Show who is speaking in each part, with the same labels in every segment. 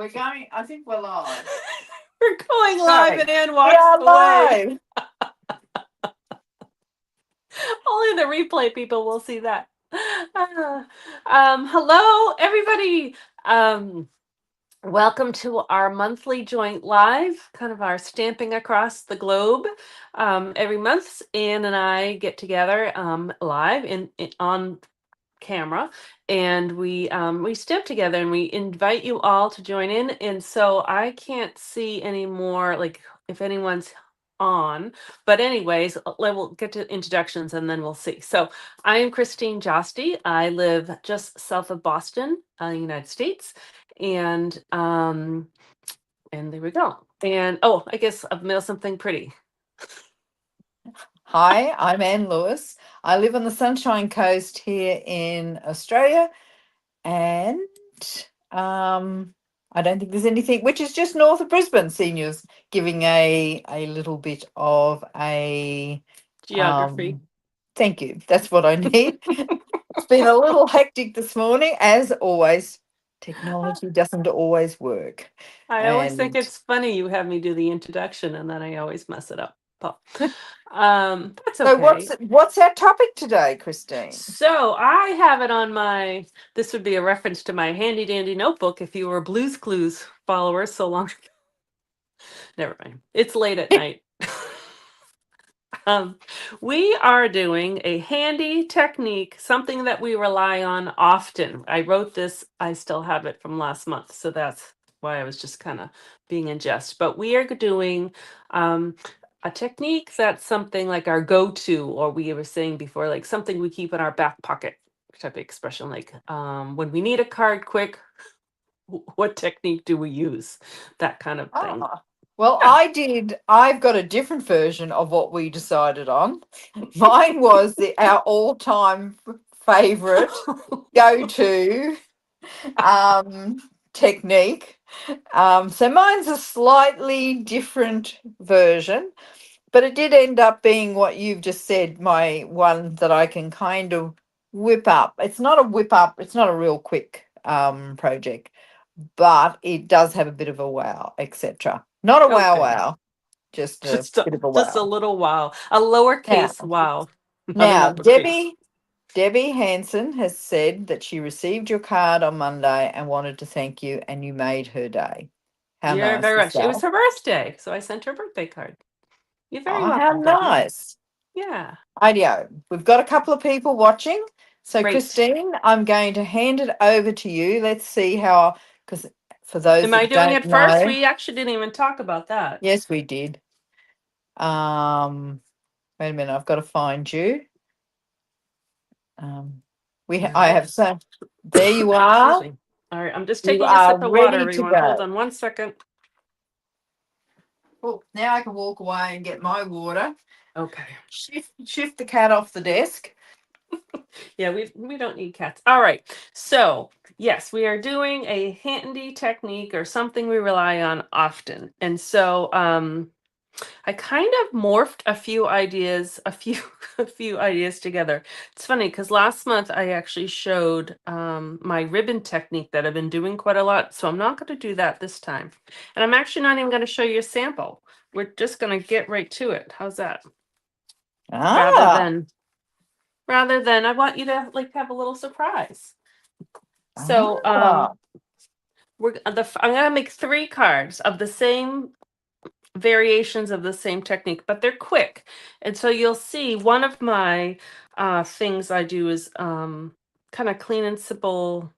Speaker 1: We're going, I think we're live.
Speaker 2: We're going live and Ann
Speaker 1: We
Speaker 2: walks
Speaker 1: are
Speaker 2: away.
Speaker 1: live.
Speaker 2: Only the replay people will see that. Hello, everybody. Welcome to our monthly joint live, kind of our stamping across the globe. Every month, Ann and I get together live on camera, and we stamp together, and we invite you all to join in. And so I can't see anymore, like if anyone's on, but anyways, we'll get to introductions and then we'll see. So I am Christine Josti. I live just south of Boston, United States, and there we go. And oh, I guess I've mailed something pretty.
Speaker 1: Hi, I'm Anne Lewis. I live on the Sunshine Coast here in Australia, and I don't think there's anything, which is just north of Brisbane. Seniors giving a little bit of a
Speaker 2: Geography.
Speaker 1: Thank you. That's what I need. It's been a little hectic this morning, as always. Technology doesn't always work,
Speaker 2: I always think
Speaker 1: and
Speaker 2: it's funny you have me do the introduction and then I always mess it up. But that's
Speaker 1: so
Speaker 2: okay.
Speaker 1: what's our topic today, Christine?
Speaker 2: So I have it on my, this would be a reference to my handy dandy notebook if you were Blues Clues followers so long ago. Never mind. It's late at night. We are doing a handy technique, something that we rely on often. I wrote this, I still have it from last month, so that's why I was just kind of being in jest. But we are doing a technique that's something like our go-to, or we were saying before, like something we keep in our back pocket type of expression, like when we need a card quick, what technique do we use? That kind of thing.
Speaker 1: Well,
Speaker 2: Yeah.
Speaker 1: I've got a different version of what we decided on. Mine was our all-time favorite go-to technique. So mine's a slightly different version, but it did end up being what you've just said, my one that I can kind of whip up. It's not a whip up, it's not a real quick project, but it does have a bit of a wow, etc. Not a wow
Speaker 2: Okay.
Speaker 1: wow, just a
Speaker 2: Just a,
Speaker 1: bit of a
Speaker 2: just a
Speaker 1: wow.
Speaker 2: little wow, a
Speaker 1: Now,
Speaker 2: lowercase wow, not an
Speaker 1: now
Speaker 2: uppercase.
Speaker 1: Debbie Hanson has said that she received your card on Monday and wanted to thank you, and you made her day. How
Speaker 2: You're
Speaker 1: nice
Speaker 2: very
Speaker 1: is
Speaker 2: much. It was
Speaker 1: that?
Speaker 2: her birthday, so I sent her a birthday card. You're very
Speaker 1: Oh, how
Speaker 2: welcome, Debbie.
Speaker 1: nice.
Speaker 2: Yeah,
Speaker 1: Ideo. We've got a couple of people watching. So,
Speaker 2: great.
Speaker 1: Christine, I'm going to hand it over to you. Let's see how, because for those
Speaker 2: Am I
Speaker 1: that
Speaker 2: doing
Speaker 1: don't
Speaker 2: it first?
Speaker 1: know,
Speaker 2: We actually didn't even talk about that.
Speaker 1: yes, we did. Um, Wait a minute, I've got to find you. Um,
Speaker 2: All
Speaker 1: I
Speaker 2: right.
Speaker 1: have so there you
Speaker 2: Excuse
Speaker 1: are.
Speaker 2: me. All right, I'm just
Speaker 1: You
Speaker 2: taking a
Speaker 1: are
Speaker 2: sip of water,
Speaker 1: ready to
Speaker 2: everyone. Hold
Speaker 1: go.
Speaker 2: on 1 second.
Speaker 1: Oh, now I can walk away and get my water.
Speaker 2: Okay.
Speaker 1: Shift the cat off the desk.
Speaker 2: Yeah, we don't need cats. All right. So, yes, we are doing a handy technique or something we rely on often. And so, I kind of morphed a few ideas, a few ideas together. It's funny because last month I actually showed my ribbon technique that I've been doing quite a lot. So I'm not going to do that this time. And I'm actually not even going to show you a sample. We're just going to get right to it. How's that? Rather
Speaker 1: Ah,
Speaker 2: than I want you to like have a little surprise. So
Speaker 1: ah.
Speaker 2: I'm going to make 3 cards of the same variations of the same technique, but they're quick. And so you'll see one of my things I do is kind of clean and simple,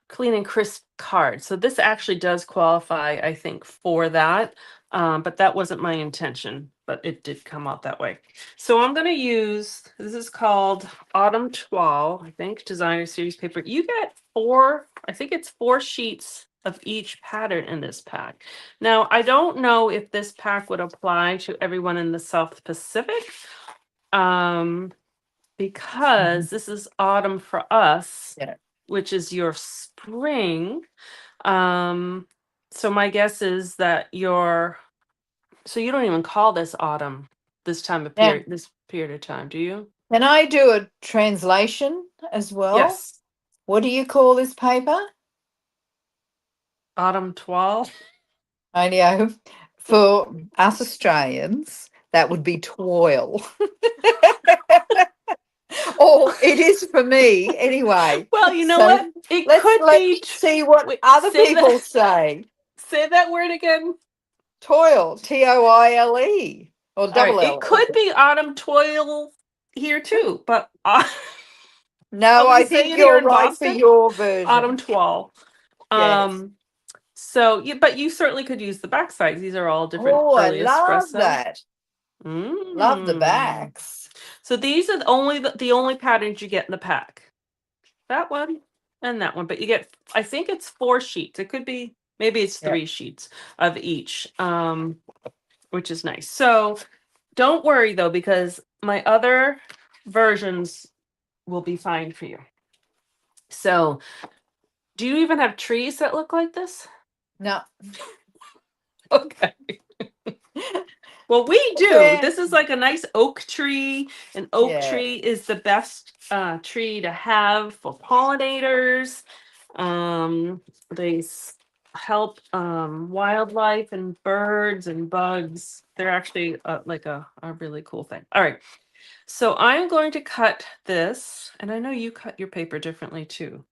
Speaker 2: clean and crisp cards. So this actually does qualify, I think, for that. But that wasn't my intention, but it did come out that way. So I'm going to use, this is called Autumn Toile, I think, designer series paper. You get 4, I think it's 4 sheets of each pattern in this pack. Now, I don't know if this pack would apply to everyone in the South Pacific, because this is autumn for us,
Speaker 1: Yeah.
Speaker 2: which is your spring. So my guess is that so you don't even call this autumn this
Speaker 1: Now,
Speaker 2: period of time, do you?
Speaker 1: can I do a translation as well?
Speaker 2: Yes.
Speaker 1: What do you call this paper?
Speaker 2: Autumn toile.
Speaker 1: I know for us Australians, that would be toil. Or it is for me anyway.
Speaker 2: Well, you know
Speaker 1: So
Speaker 2: what? It
Speaker 1: let's
Speaker 2: could be.
Speaker 1: see what
Speaker 2: Wait,
Speaker 1: other people say.
Speaker 2: say that word again.
Speaker 1: Toil, Toile, or
Speaker 2: All right,
Speaker 1: double
Speaker 2: it
Speaker 1: L.
Speaker 2: could be autumn toil here too, but
Speaker 1: No,
Speaker 2: shall we
Speaker 1: I
Speaker 2: say
Speaker 1: think
Speaker 2: it here
Speaker 1: you're
Speaker 2: in
Speaker 1: right for
Speaker 2: Boston?
Speaker 1: your
Speaker 2: Autumn
Speaker 1: version.
Speaker 2: toile.
Speaker 1: Yes.
Speaker 2: So yeah, but you certainly could use the back sides. These are all different
Speaker 1: Oh, I
Speaker 2: early
Speaker 1: love
Speaker 2: espresso.
Speaker 1: that. Love the
Speaker 2: Mm.
Speaker 1: backs.
Speaker 2: So these are the only patterns you get in the pack. That one and that one, but you get, I think it's 4 sheets. It could be, maybe it's
Speaker 1: Yep.
Speaker 2: 3 sheets of each, which is nice. So don't worry though, because my other versions will be fine for you. So do you even have trees that look like this?
Speaker 1: No.
Speaker 2: Okay. Well, we do.
Speaker 1: Yeah.
Speaker 2: This is like a nice oak tree. An oak
Speaker 1: Yeah.
Speaker 2: tree is the best tree to have for pollinators. Um, they help wildlife and birds and bugs. They're actually like a really cool thing. All right. So I'm going to cut this, and I know you cut your paper differently too.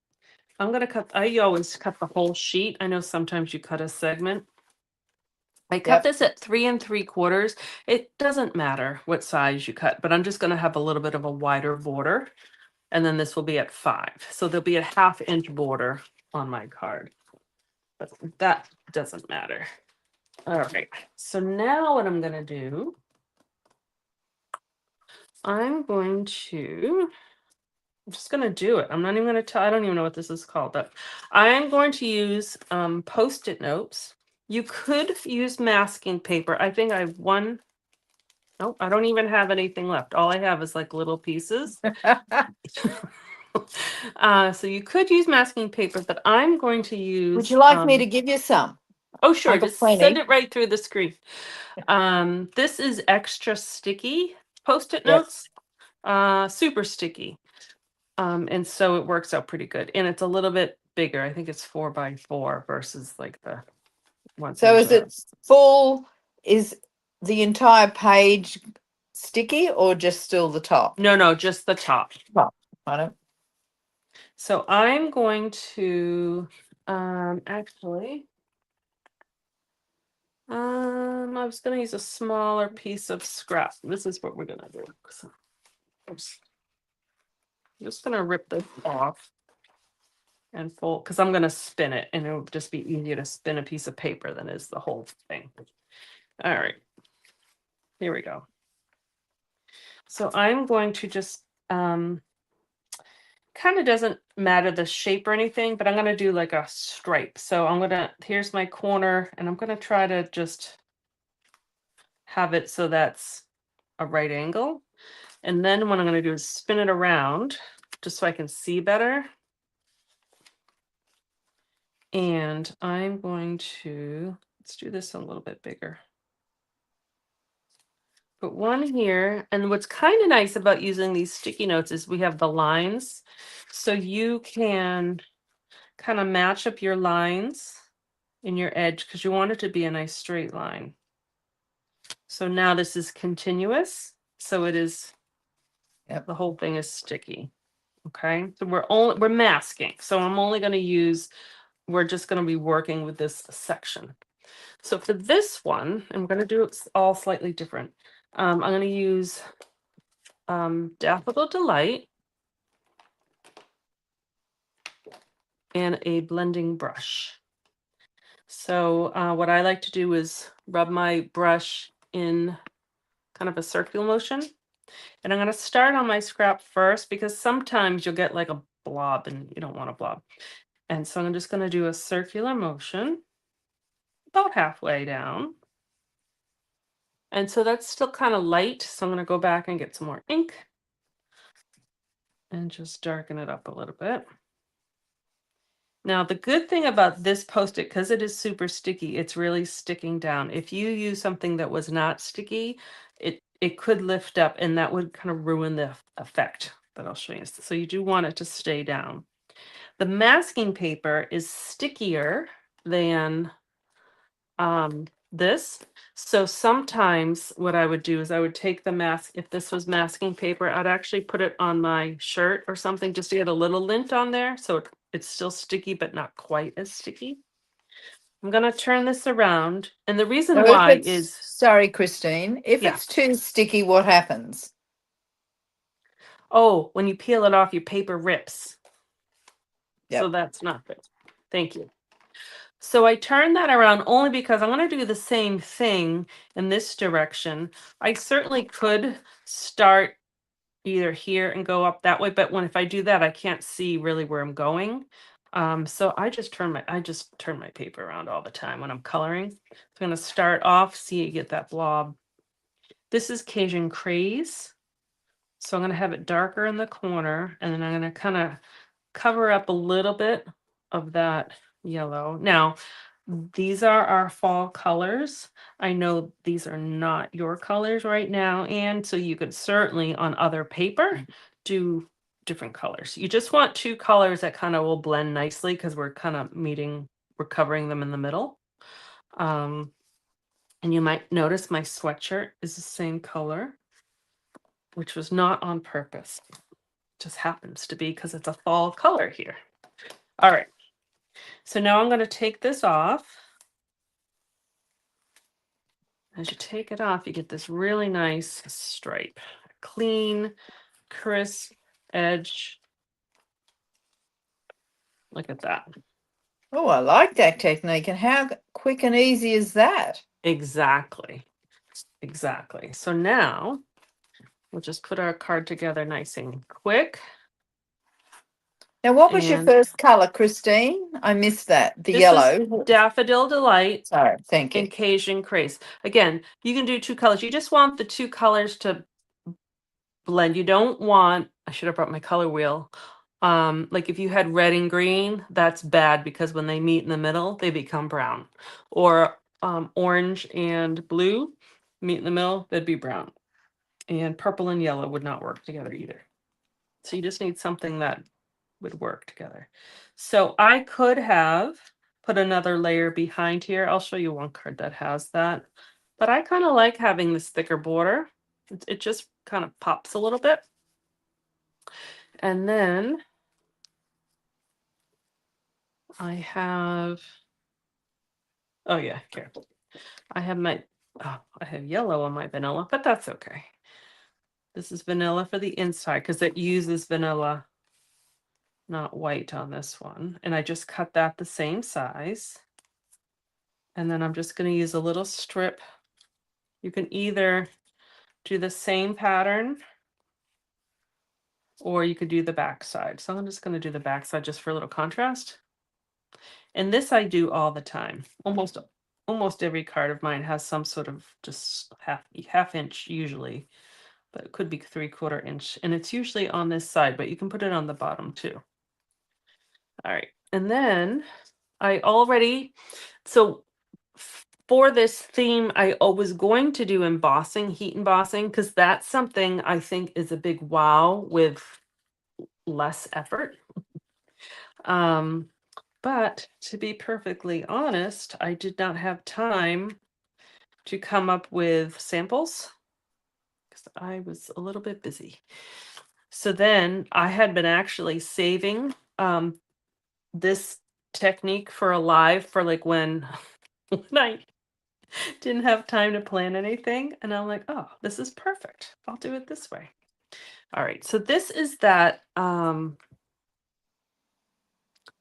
Speaker 2: I'm going to cut, I always cut the whole sheet. I know sometimes you cut a segment. I cut
Speaker 1: Yep.
Speaker 2: this at 3 3/4. It doesn't matter what size you cut, but I'm just going to have a little bit of a wider border. And then this will be at 5. So there'll be a 1/2 inch border on my card. But that doesn't matter. All right. So now what I'm going to do, I'm just going to do it. I'm not even going to tell, I don't even know what this is called, but I'm going to use Post-it notes. You could use masking paper. I think I have one. Nope, I don't even have anything left. All I have is like little pieces. So you could use masking paper, but I'm going to
Speaker 1: Would
Speaker 2: use
Speaker 1: you like me to give you some?
Speaker 2: oh
Speaker 1: I
Speaker 2: sure,
Speaker 1: got
Speaker 2: just send
Speaker 1: plenty.
Speaker 2: it right through the screen. This is extra sticky Post-it
Speaker 1: Yep.
Speaker 2: notes, super sticky. And so it works out pretty good. And it's a little bit bigger. I think it's 4 by 4 versus like the ones
Speaker 1: So
Speaker 2: these
Speaker 1: is
Speaker 2: are.
Speaker 1: it full? Is the entire page sticky or just still the top?
Speaker 2: No, just the top.
Speaker 1: Top. I don't.
Speaker 2: So I'm going to actually I was gonna use a smaller piece of scrap. This is what we're gonna do. So, oops. I'm just gonna rip this off and fold because I'm gonna spin it and it'll just be easier to spin a piece of paper than is the whole thing. All right, here we go. So I'm going to just kind of doesn't matter the shape or anything, but I'm gonna do like a stripe. So I'm gonna, here's my corner and I'm gonna try to just have it so that's a right angle. And then what I'm going to do is spin it around just so I can see better. And I'm going to, let's do this a little bit bigger. Put one here. And what's kind of nice about using these sticky notes is we have the lines. So you can kind of match up your lines in your edge because you want it to be a nice straight line. So now this is continuous. So it is,
Speaker 1: Yep.
Speaker 2: the whole thing is sticky. Okay, so we're masking. So I'm only going to use, we're just going to be working with this section. So for this one, I'm going to do it all slightly different. I'm going to use Daffodil Delight and a blending brush. So what I like to do is rub my brush in kind of a circular motion. And I'm going to start on my scrap first because sometimes you'll get like a blob and you don't want a blob. And so I'm just going to do a circular motion about halfway down. And so that's still kind of light. So I'm going to go back and get some more ink and just darken it up a little bit. Now, the good thing about this Post-it, because it is super sticky, it's really sticking down. If you use something that was not sticky, it could lift up and that would kind of ruin the effect that I'll show you. So you do want it to stay down. The masking paper is stickier than this. So sometimes what I would do is I would take the mask, if this was masking paper, I'd actually put it on my shirt or something just to get a little lint on there. So it's still sticky, but not quite as sticky. I'm going to turn this around. And the reason
Speaker 1: So if
Speaker 2: why
Speaker 1: it's,
Speaker 2: is,
Speaker 1: sorry, Christine, if
Speaker 2: yeah.
Speaker 1: it's too sticky, what happens?
Speaker 2: Oh, when you peel it off, your paper rips. So
Speaker 1: Yep.
Speaker 2: that's not good. Thank you. So I turn that around only because I'm going to do the same thing in this direction. I certainly could start either here and go up that way, but if I do that, I can't see really where I'm going. So I just turn my paper around all the time when I'm coloring. So I'm going to start off, see you get that blob. This is Cajun Craze. So I'm going to have it darker in the corner, and then I'm going to kind of cover up a little bit of that yellow. Now, these are our fall colors. I know these are not your colors right now, and so you could certainly on other paper do different colors. You just want two colors that kind of will blend nicely because we're covering them in the middle. And you might notice my sweatshirt is the same color, which was not on purpose. Just happens to be because it's a fall color here. All right. So now I'm going to take this off. As you take it off, you get this really nice stripe. Clean, crisp edge. Look at that.
Speaker 1: Oh, I like that technique. And how quick and easy is that?
Speaker 2: Exactly. Exactly. So now we'll just put our card together nice and quick.
Speaker 1: Now, what was your
Speaker 2: And
Speaker 1: first color, Christine? I missed that. The
Speaker 2: this is
Speaker 1: yellow.
Speaker 2: Daffodil Delight
Speaker 1: Sorry, thank you.
Speaker 2: and Cajun Craze. Again, you can do two colors. You just want the two colors to blend. You don't want, I should have brought my color wheel. Like if you had red and green, that's bad because when they meet in the middle, they become brown. Or orange and blue meet in the middle, they'd be brown. And purple and yellow would not work together either. So you just need something that would work together. So I could have put another layer behind here. I'll show you one card that has that. But I kind of like having this thicker border. It just kind of pops a little bit. And then I have, oh yeah, here. I have I have yellow on my vanilla, but that's okay. This is vanilla for the inside because it uses vanilla, not white on this one. And I just cut that the same size. And then I'm just going to use a little strip. You can either do the same pattern or you could do the back side. So I'm just going to do the back side just for a little contrast. And this I do all the time. Almost every card of mine has some sort of just half inch usually, but it could be 3/4 inch. And it's usually on this side, but you can put it on the bottom too. All right. And then I already, so for this theme, I was going to do embossing, heat embossing, because that's something I think is a big wow with less effort. But to be perfectly honest, I did not have time to come up with samples because I was a little bit busy. So then I had been actually saving this technique for a live for like when when I didn't have time to plan anything. And I'm like, oh, this is perfect. I'll do it this way. All right. So this is that.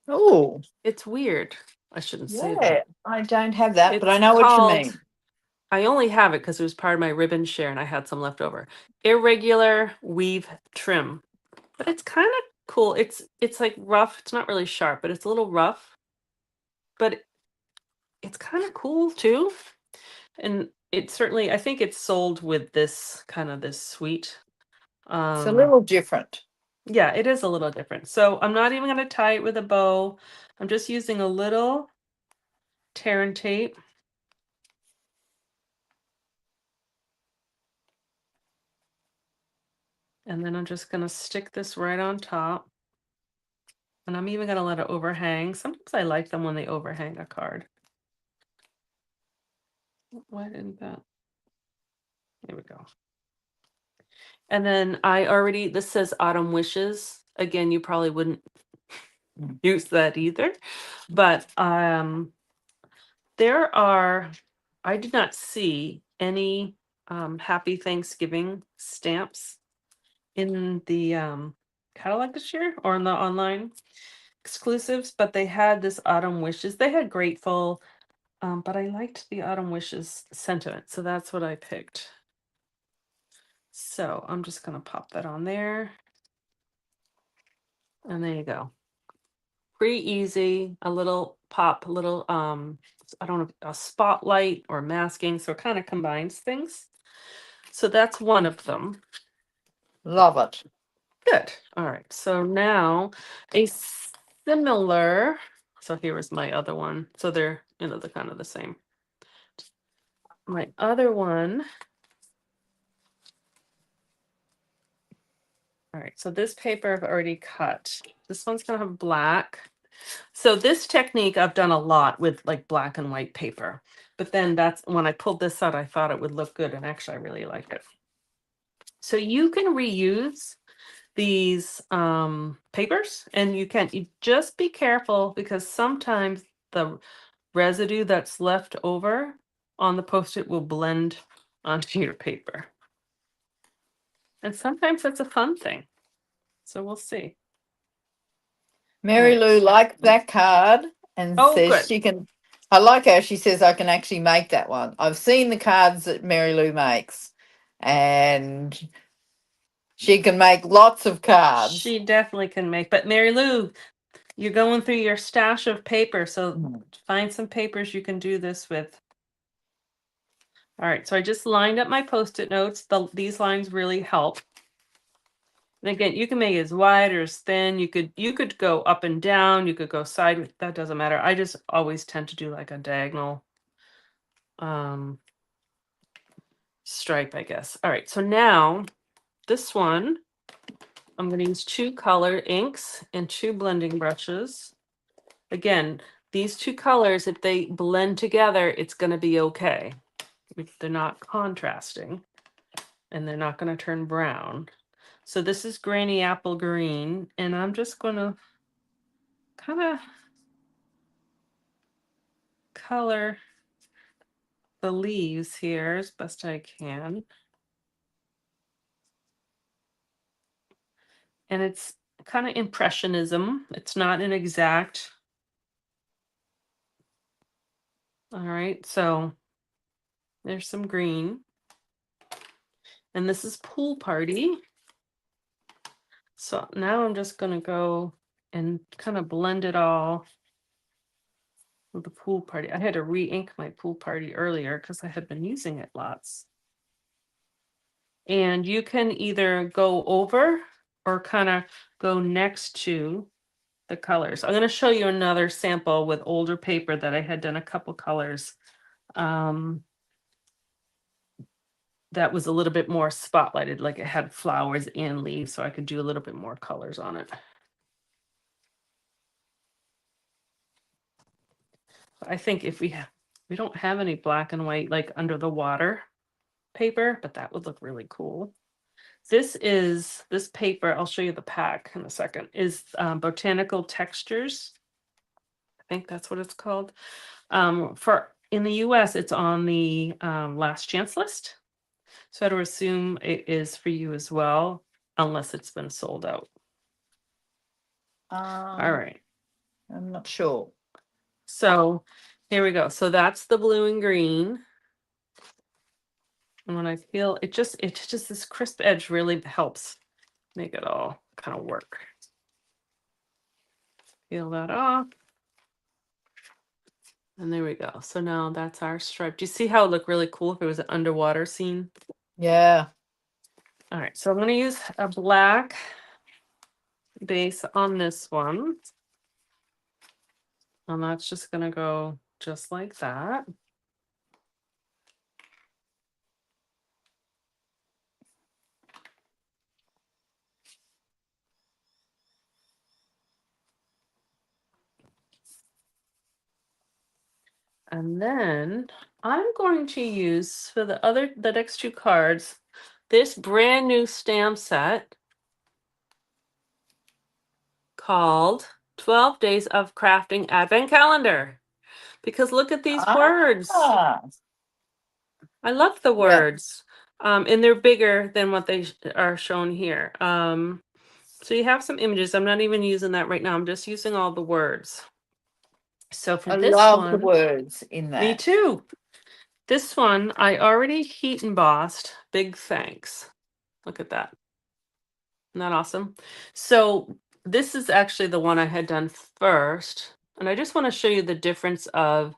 Speaker 1: Oh,
Speaker 2: It's weird. I shouldn't say
Speaker 1: yeah.
Speaker 2: that.
Speaker 1: I don't have that, but I
Speaker 2: It's
Speaker 1: know what you
Speaker 2: called,
Speaker 1: mean.
Speaker 2: I only have it because it was part of my ribbon share and I had some left over. Irregular weave trim. But it's kind of cool. It's like rough. It's not really sharp, but it's a little rough. But it's kind of cool too. And it certainly, I think it's sold with this kind of this sweet.
Speaker 1: It's a
Speaker 2: Um,
Speaker 1: little different.
Speaker 2: yeah, it is a little different. So I'm not even going to tie it with a bow. I'm just using a little tear and tape. And then I'm just going to stick this right on top. And I'm even gonna let it overhang. Sometimes I like them when they overhang a card. Why didn't that? There we go. And then this says Autumn Wishes. Again, you probably wouldn't use that either. But I did not see any Happy Thanksgiving stamps in the catalog this year or in the online exclusives, but they had this Autumn Wishes. They had Grateful, but I liked the Autumn Wishes sentiment, so that's what I picked. So I'm just gonna pop that on there. And there you go. Pretty easy, a little pop, a little I don't know, a spotlight or masking, so it kind of combines things. So that's one of them.
Speaker 1: Love it.
Speaker 2: Good. All right. So now a similar, so here was my other one. So they're, they're kind of the same. My other one. All right. So this paper I've already cut. This one's going to have black. So this technique I've done a lot with like black and white paper. But then that's when I pulled this out, I thought it would look good. And actually, I really like it. So you can reuse these papers, and you just be careful because sometimes the residue that's left over on the post-it will blend onto your paper. And sometimes that's a fun thing. So we'll see.
Speaker 1: Mary
Speaker 2: Right.
Speaker 1: Lou likes that card and
Speaker 2: Oh,
Speaker 1: says
Speaker 2: good.
Speaker 1: she can. I like how she says I can actually make that one. I've seen the cards that Mary Lou makes, and she can make lots of cards.
Speaker 2: She definitely can make. But Mary Lou, you're going through your stash of paper, so find some papers you can do this with. All right, so I just lined up my post-it notes. These lines really help. And again, you can make it as wide or as thin. You could go up and down. You could go sideways. That doesn't matter. I just always tend to do like a diagonal stripe, I guess. All right, so now this one, I'm going to use 2 color inks and 2 blending brushes. Again, these 2 colors, if they blend together, it's going to be okay. If they're not contrasting and they're not going to turn brown. So this is Granny Apple Green, and I'm just going to kind of color the leaves here as best I can. And it's kind of impressionism. It's not an exact. All right, so there's some green. And this is Pool Party. So now I'm just going to go and kind of blend it all with the Pool Party. I had to re-ink my Pool Party earlier because I had been using it lots. And you can either go over or kind of go next to the colors. I'm going to show you another sample with older paper that I had done a couple colors. That was a little bit more spotlighted, like it had flowers and leaves, so I could do a little bit more colors on it. I think if we don't have any black and white like under the water paper, but that would look really cool. This paper, I'll show you the pack in a second, is Botanical Textures. I think that's what it's called. In the US, it's on the last chance list. So I'd assume it is for you as well, unless it's been sold out. All right.
Speaker 1: I'm not sure.
Speaker 2: So here we go. So that's the blue and green. And when I feel it just this crisp edge really helps make it all kind of work. Peel that off. And there we go. So now that's our stripe. Do you see how it looked really cool if it was an underwater scene?
Speaker 1: Yeah.
Speaker 2: All right, so I'm going to use a black base on this one. And that's just going to go just like that. And then I'm going to use for the next two cards, this brand new stamp set called 12 Days of Crafting Advent Calendar. Because look at these words.
Speaker 1: Ah,
Speaker 2: I love the
Speaker 1: yeah,
Speaker 2: words. And they're bigger than what they are shown here. So you have some images. I'm not even using that right now. I'm just using all the words. So for
Speaker 1: I
Speaker 2: this
Speaker 1: love the
Speaker 2: one,
Speaker 1: words in
Speaker 2: me
Speaker 1: that.
Speaker 2: too. This one, I already heat embossed. Big thanks. Look at that. Isn't that awesome? So this is actually the one I had done first. And I just want to show you the difference of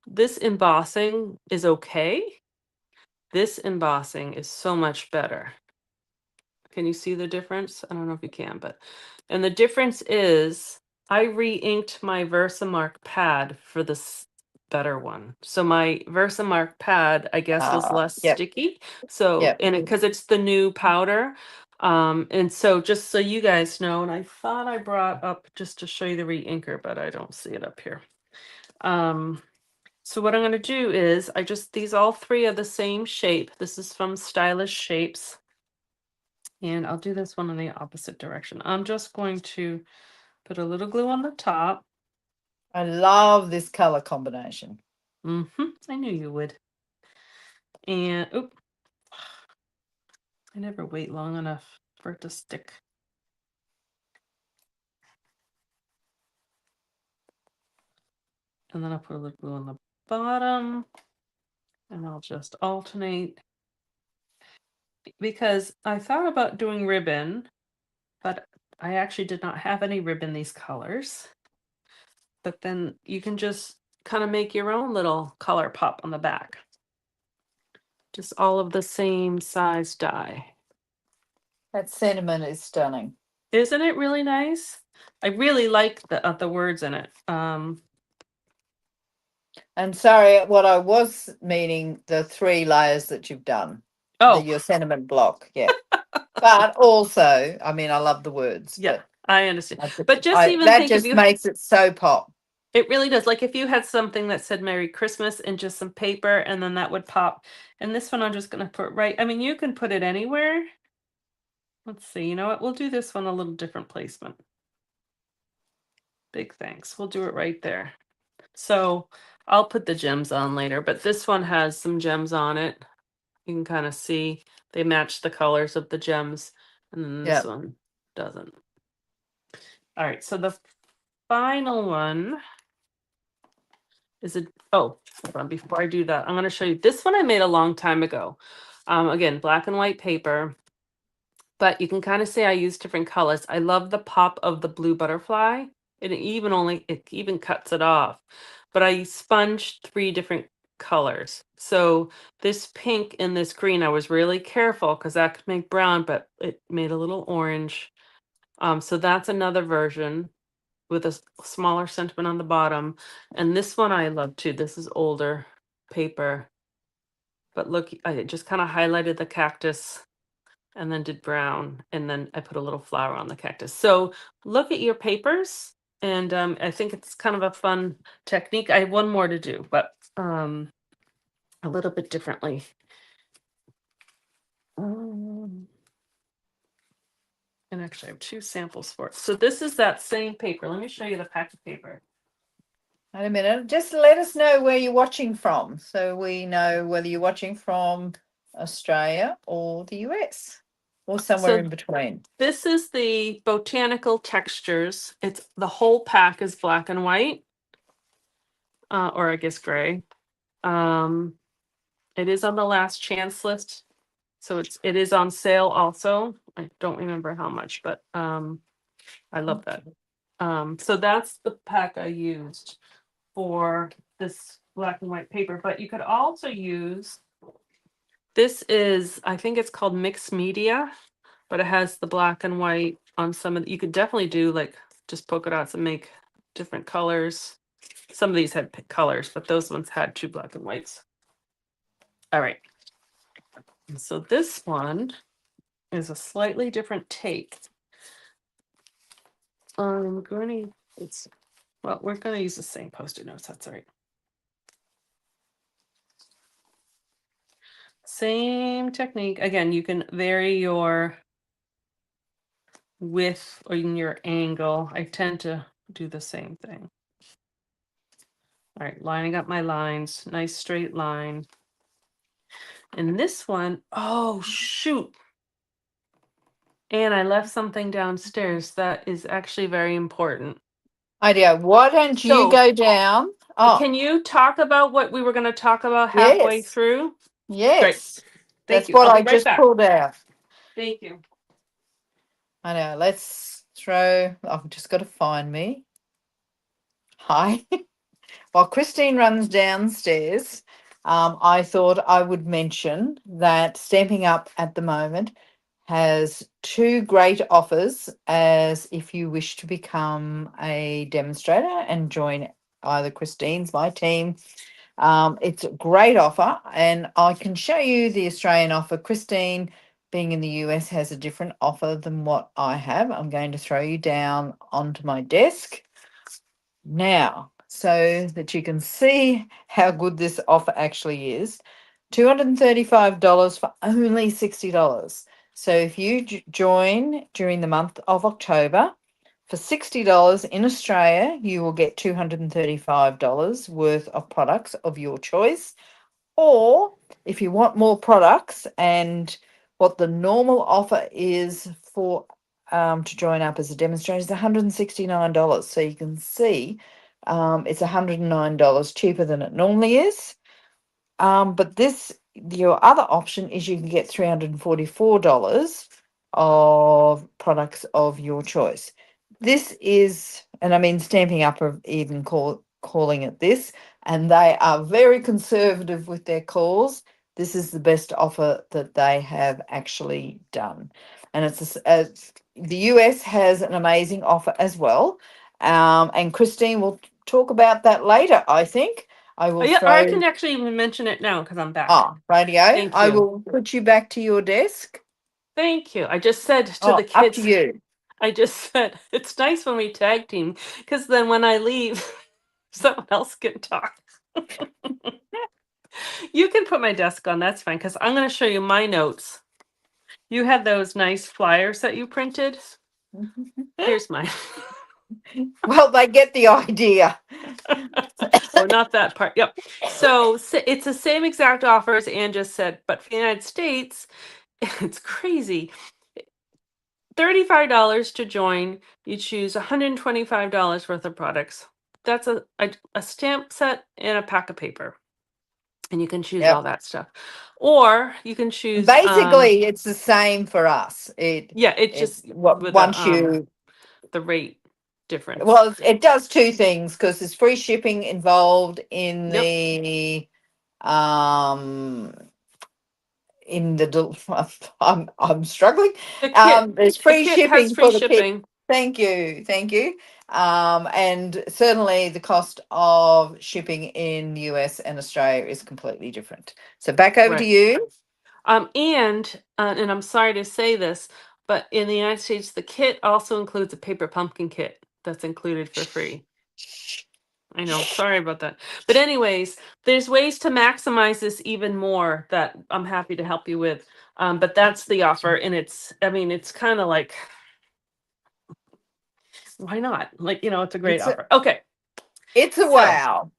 Speaker 2: this embossing is okay. This embossing is so much better. Can you see the difference? I don't know if you can, but and the difference is I re-inked my Versamark pad for this better one. So my Versamark pad, I guess, was less
Speaker 1: Yep,
Speaker 2: sticky. So
Speaker 1: yep.
Speaker 2: and because it's the new powder. And so just so you guys know, and I thought I brought up just to show you the re-inker, but I don't see it up here. So what I'm going to do is these all three are the same shape. This is from Stylish Shapes. And I'll do this one in the opposite direction. I'm just going to put a little glue on the top.
Speaker 1: I love this color combination.
Speaker 2: I knew you would. And oop, I never wait long enough for it to stick. And then I'll put a little glue on the bottom. And I'll just alternate. Because I thought about doing ribbon, but I actually did not have any ribbon these colors. But then you can just kind of make your own little color pop on the back. Just all of the same size die.
Speaker 1: That sentiment is stunning.
Speaker 2: Isn't it really nice? I really like the words in it.
Speaker 1: And sorry, what I was meaning, the 3 layers that you've done,
Speaker 2: Oh,
Speaker 1: your sentiment block, yeah. But also, I mean, I love the words,
Speaker 2: yeah,
Speaker 1: but
Speaker 2: I understand. But just
Speaker 1: I
Speaker 2: even
Speaker 1: that
Speaker 2: think if
Speaker 1: just
Speaker 2: you,
Speaker 1: makes it so pop.
Speaker 2: it really does. Like if you had something that said Merry Christmas and just some paper, and then that would pop. And this one I'm just gonna put right. I mean, you can put it anywhere. Let's see. You know what? We'll do this one a little different placement. Big thanks. We'll do it right there. So I'll put the gems on later, but this one has some gems on it. You can kind of see they match the colors of the gems, and then this
Speaker 1: Yeah.
Speaker 2: one doesn't. All right, so the final one is hold on, before I do that, I'm going to show you this one I made a long time ago. Again, black and white paper, but you can kind of see I use different colors. I love the pop of the blue butterfly. It even cuts it off. But I sponged 3 different colors. So this pink and this green, I was really careful because that could make brown, but it made a little orange. So that's another version with a smaller sentiment on the bottom. And this one I love too. This is older paper. But look, I just kind of highlighted the cactus and then did brown, and then I put a little flower on the cactus. So look at your papers, and I think it's kind of a fun technique. I have one more to do, but a little bit differently. And actually, I have 2 samples for it. So this is that same paper. Let me show you the pack of paper.
Speaker 1: Wait a minute. Just let us know where you're watching from, so we know whether you're watching from Australia or the US or somewhere
Speaker 2: So
Speaker 1: in between.
Speaker 2: this is the Botanical Textures. It's the whole pack is black and white, or I guess gray. It is on the last chance list. So it is on sale also. I don't remember how much, but I love that. So that's the pack I used for this black and white paper, but you could also use I think it's called mixed media, but it has the black and white on some of you could definitely do like just polka dots and make different colors. Some of these had colors, but those ones had 2 black and whites. All right. And so this one is a slightly different take. I'm going to, we're going to use the same Post-it notes. That's all right. Same technique. Again, you can vary your width or in your angle. I tend to do the same thing. All right, lining up my lines, nice straight line. And this one, oh shoot. And I left something downstairs that is actually very important.
Speaker 1: Idea. Why don't you
Speaker 2: So,
Speaker 1: go down? Oh,
Speaker 2: can you talk about what we were going to talk about halfway
Speaker 1: yes.
Speaker 2: through? Great.
Speaker 1: Yes.
Speaker 2: Thank
Speaker 1: That's
Speaker 2: you.
Speaker 1: what
Speaker 2: I'll be
Speaker 1: I
Speaker 2: right
Speaker 1: just
Speaker 2: back.
Speaker 1: pulled out.
Speaker 2: Thank you.
Speaker 1: I know. Let's throw. I've just got to find me. Hi. While Christine runs downstairs, I thought I would mention that Stamping Up at the moment has two great offers as if you wish to become a demonstrator and join either Christine's, my team. It's a great offer, and I can show you the Australian offer. Christine, being in the US, has a different offer than what I have. I'm going to throw you down onto my desk now so that you can see how good this offer actually is. $235 for only $60. So if you join during the month of October for $60 in Australia, you will get $235 worth of products of your choice. Or if you want more products, and what the normal offer is for to join up as a demonstrator is $169. So you can see it's $109 cheaper than it normally is. But your other option is you can get $344 of products of your choice. This is, and I mean, Stamping Up are even calling it this, and they are very conservative with their calls. This is the best offer that they have actually done. And the US has an amazing offer as well. And Christine will talk about that later, I think. I will
Speaker 2: Yeah, or I
Speaker 1: throw.
Speaker 2: can actually even mention it now because I'm back.
Speaker 1: Ah, radio.
Speaker 2: Thank
Speaker 1: I
Speaker 2: you.
Speaker 1: will put you back to your desk.
Speaker 2: Thank you. I just said to the
Speaker 1: Oh, up to
Speaker 2: kids,
Speaker 1: you.
Speaker 2: I just said, it's nice when we tag team because then when I leave, someone else can talk. You can put my desk on, that's fine, because I'm going to show you my notes. You had those nice flyers that you printed. Here's mine.
Speaker 1: Well, they get the idea.
Speaker 2: Oh, not that part. Yep. So it's the same exact offer as Ann just said, but for the United States, it's crazy. $35 to join. You choose $125 worth of products. That's a stamp set and a pack of paper. And you can choose all
Speaker 1: Yep.
Speaker 2: that stuff. Or you can choose
Speaker 1: Basically, it's the same for us.
Speaker 2: yeah, it
Speaker 1: It
Speaker 2: just
Speaker 1: what
Speaker 2: with
Speaker 1: once you
Speaker 2: the rate difference.
Speaker 1: well, it does two things because there's free shipping involved
Speaker 2: Yep.
Speaker 1: um in the I'm struggling.
Speaker 2: The kit.
Speaker 1: There's
Speaker 2: The
Speaker 1: free
Speaker 2: kit has
Speaker 1: shipping
Speaker 2: free
Speaker 1: for the kit.
Speaker 2: shipping.
Speaker 1: Thank you, thank you. And certainly the cost of shipping in the US and Australia is completely different. So back over to
Speaker 2: Right.
Speaker 1: you.
Speaker 2: And I'm sorry to say this, but in the United States, the kit also includes a paper pumpkin kit that's included for free. I know, sorry about that. But anyways, there's ways to maximize this even more that I'm happy to help you with. But that's the offer, and I mean, it's kind of like, why not? Like, it's a great
Speaker 1: It's a
Speaker 2: offer. Okay,
Speaker 1: it's a
Speaker 2: so
Speaker 1: wow.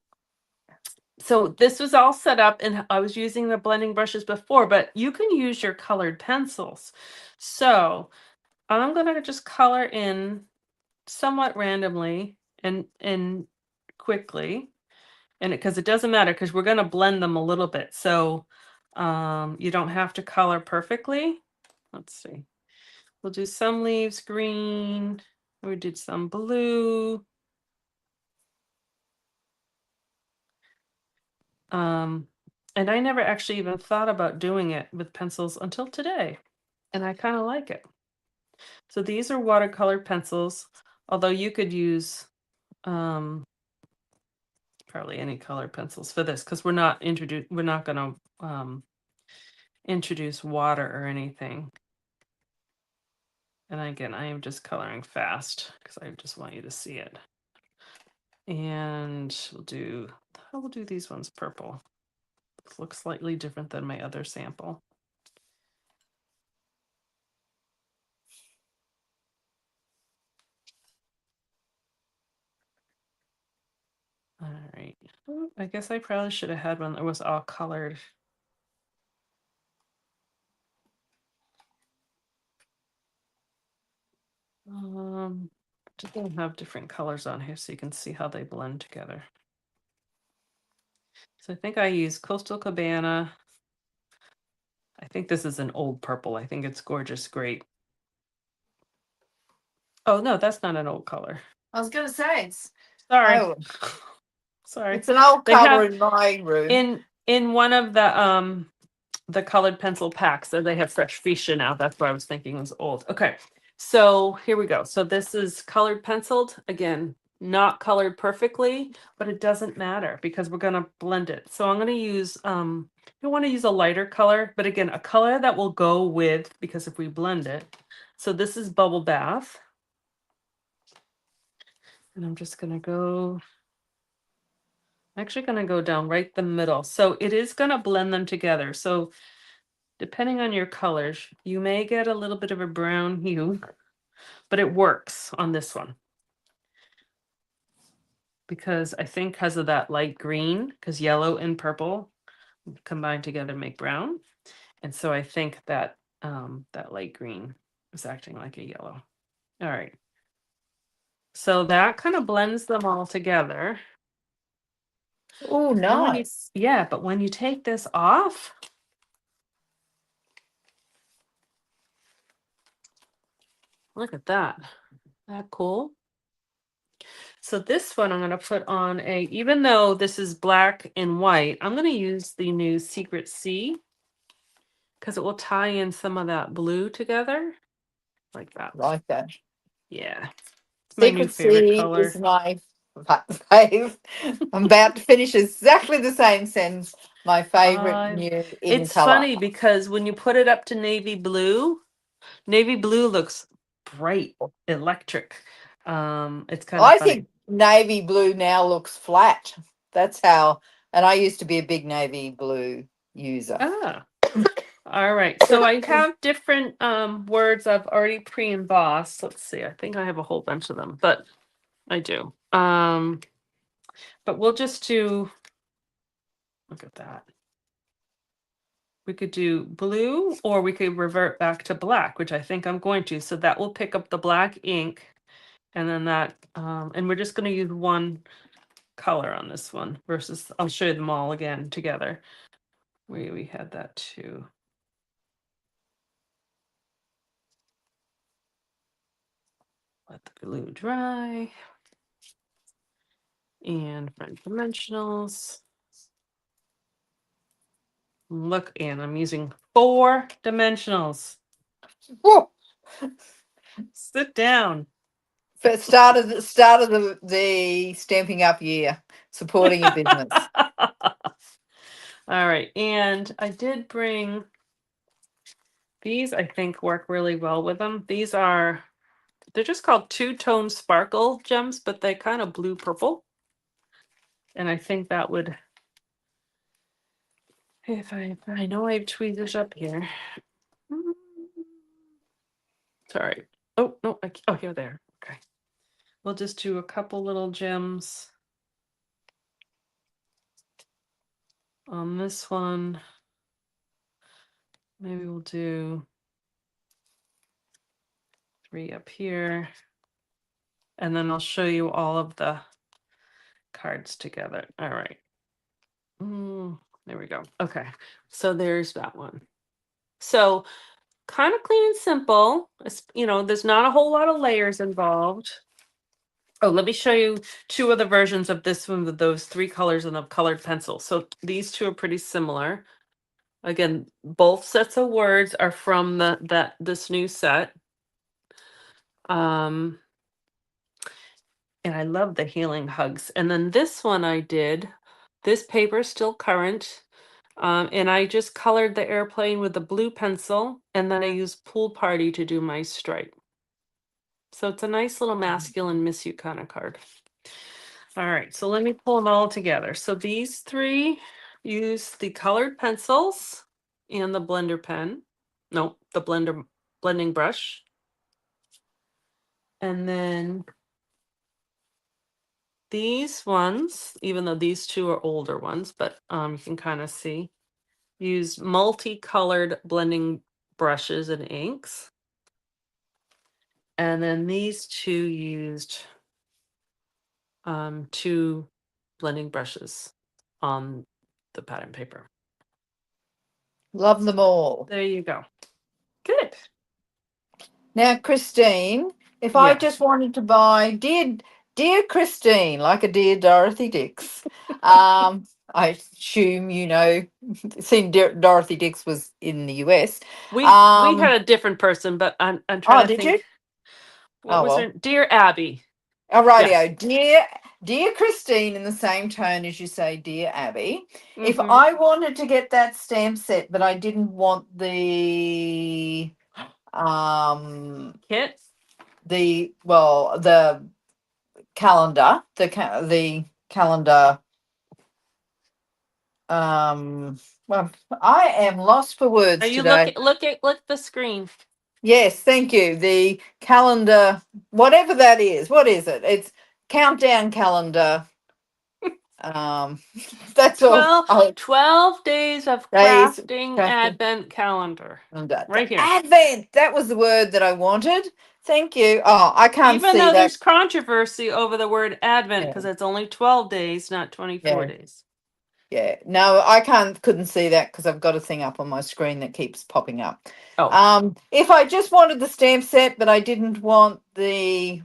Speaker 2: this was all set up, and I was using the blending brushes before, but you can use your colored pencils. So I'm gonna just color in somewhat randomly and quickly. And because it doesn't matter because we're going to blend them a little bit. So you don't have to color perfectly. Let's see. We'll do some leaves green. We did some blue. Um, and I never actually even thought about doing it with pencils until today. And I kind of like it. So these are watercolor pencils, although you could use probably any color pencils for this because we're not going to introduce water or anything. And again, I am just coloring fast because I just want you to see it. And we'll do these ones purple. looks slightly different than my other sample. All right. I guess I probably should have had one that was all colored. Just gonna have different colors on here so you can see how they blend together. So I think I use Coastal Cabana. I think this is an old purple. I think it's gorgeous, great. Oh no, that's not an old color.
Speaker 1: I was going to say it's
Speaker 2: Sorry.
Speaker 1: oh,
Speaker 2: Sorry.
Speaker 1: it's an old
Speaker 2: They
Speaker 1: color
Speaker 2: have
Speaker 1: in my room.
Speaker 2: in one of the colored pencil packs, so they have fresh fuchsia now. That's what I was thinking was old. Okay. So here we go. So this is colored penciled. Again, not colored perfectly, but it doesn't matter because we're gonna blend it. So I'm gonna use I want to use a lighter color, but again, a color that will go with, because if we blend it. So this is Bubble Bath. And I'm just gonna go, I'm actually gonna go down right the middle. So it is gonna blend them together. So depending on your colors, you may get a little bit of a brown hue, but it works on this one. Because I think because of that light green, because yellow and purple combined together make brown. And so I think that that light green is acting like a yellow. All right. So that kind of blends them all together.
Speaker 1: Oh,
Speaker 2: Then when you,
Speaker 1: nice.
Speaker 2: yeah, but when you take this off, look at that. That cool? So this one I'm going to put on a, even though this is black and white, I'm going to use the new Secret Sea because it will tie in some of that blue together like that.
Speaker 1: Like that.
Speaker 2: Yeah. It's my new
Speaker 1: Secret
Speaker 2: favorite
Speaker 1: Sea is
Speaker 2: color.
Speaker 1: my fave. I'm about to finish exactly the same sentence. My favorite
Speaker 2: Uh,
Speaker 1: new in
Speaker 2: it's
Speaker 1: color.
Speaker 2: funny because when you put it up to navy blue looks bright, electric. It's kind of
Speaker 1: I
Speaker 2: funny.
Speaker 1: think navy blue now looks flat. That's how, and I used to be a big navy blue user.
Speaker 2: Ah. All right, so I have different words I've already pre-embossed. Let's see, I think I have a whole bunch of them, but I do. But we'll just do, look at that. We could do blue or we could revert back to black, which I think I'm going to. So that will pick up the black ink and then that, and we're just going to use one color on this one versus, I'll show you them all again together. We had that too. Let the glue dry. And French dimensionals. Look, and I'm using 4 dimensionals.
Speaker 1: Whoa.
Speaker 2: Sit down.
Speaker 1: For start of the Stamping Up year, supporting your business.
Speaker 2: All right, and I did bring these. I think work really well with them. These are, they're just called two-tone sparkle gems, but they kind of blue purple. And I think that would, if I know I have tweezers up here. Sorry. Oh no, oh here there. Okay. We'll just do a couple little gems on this one. Maybe we'll do 3 up here. And then I'll show you all of the cards together. All right. There we go. Okay. So there's that one. So kind of clean and simple. You know, there's not a whole lot of layers involved. Oh, let me show you 2 other versions of this one with those 3 colors and the colored pencil. So these 2 are pretty similar. Again, both sets of words are from this new set. And I love the healing hugs. And then this one I did, this paper is still current. And I just colored the airplane with the blue pencil, and then I used Pool Party to do my stripe. So it's a nice little masculine miss you kind of card. All right, so let me pull them all together. So these 3, use the colored pencils and the blender pen. No, the blending brush. And then these ones, even though these two are older ones, but you can kind of see, use multicolored blending brushes and inks. And then these two used two blending brushes on the pattern paper.
Speaker 1: Love them all.
Speaker 2: There you go. Good.
Speaker 1: Now, Christine, if I
Speaker 2: Yes.
Speaker 1: just wanted to buy dear Christine, like a dear Dorothy Dix, I assume you know, seen Dorothy Dix was in the US.
Speaker 2: We had a different person, but I'm trying
Speaker 1: Oh,
Speaker 2: to
Speaker 1: did you?
Speaker 2: think. What
Speaker 1: Oh
Speaker 2: was her?
Speaker 1: well.
Speaker 2: Dear Abby.
Speaker 1: Oh,
Speaker 2: Yes.
Speaker 1: rightio. Dear Christine, in the same tone as you say, dear Abby. If
Speaker 2: Mm-hmm.
Speaker 1: I wanted to get that stamp set, but I didn't want um
Speaker 2: Kit.
Speaker 1: the calendar, the calendar. Well, I am lost for
Speaker 2: Are
Speaker 1: words
Speaker 2: you look
Speaker 1: today.
Speaker 2: at look at the screen?
Speaker 1: Yes, thank you. The calendar, whatever that is. What is it? It's countdown calendar. Um, that's all.
Speaker 2: 12,
Speaker 1: Oh,
Speaker 2: 12 days of
Speaker 1: days
Speaker 2: crafting
Speaker 1: crafting.
Speaker 2: advent calendar.
Speaker 1: And that
Speaker 2: Right here.
Speaker 1: Advent. That was the word that I wanted. Thank you. Oh, I can't
Speaker 2: Even
Speaker 1: see
Speaker 2: though
Speaker 1: that.
Speaker 2: there's controversy over the word advent
Speaker 1: Yeah,
Speaker 2: because it's only 12 days, not 24
Speaker 1: yeah.
Speaker 2: days.
Speaker 1: Yeah, no, I couldn't see that because I've got a thing up on my screen that keeps popping up.
Speaker 2: Oh.
Speaker 1: If I just wanted the stamp set, but I didn't want the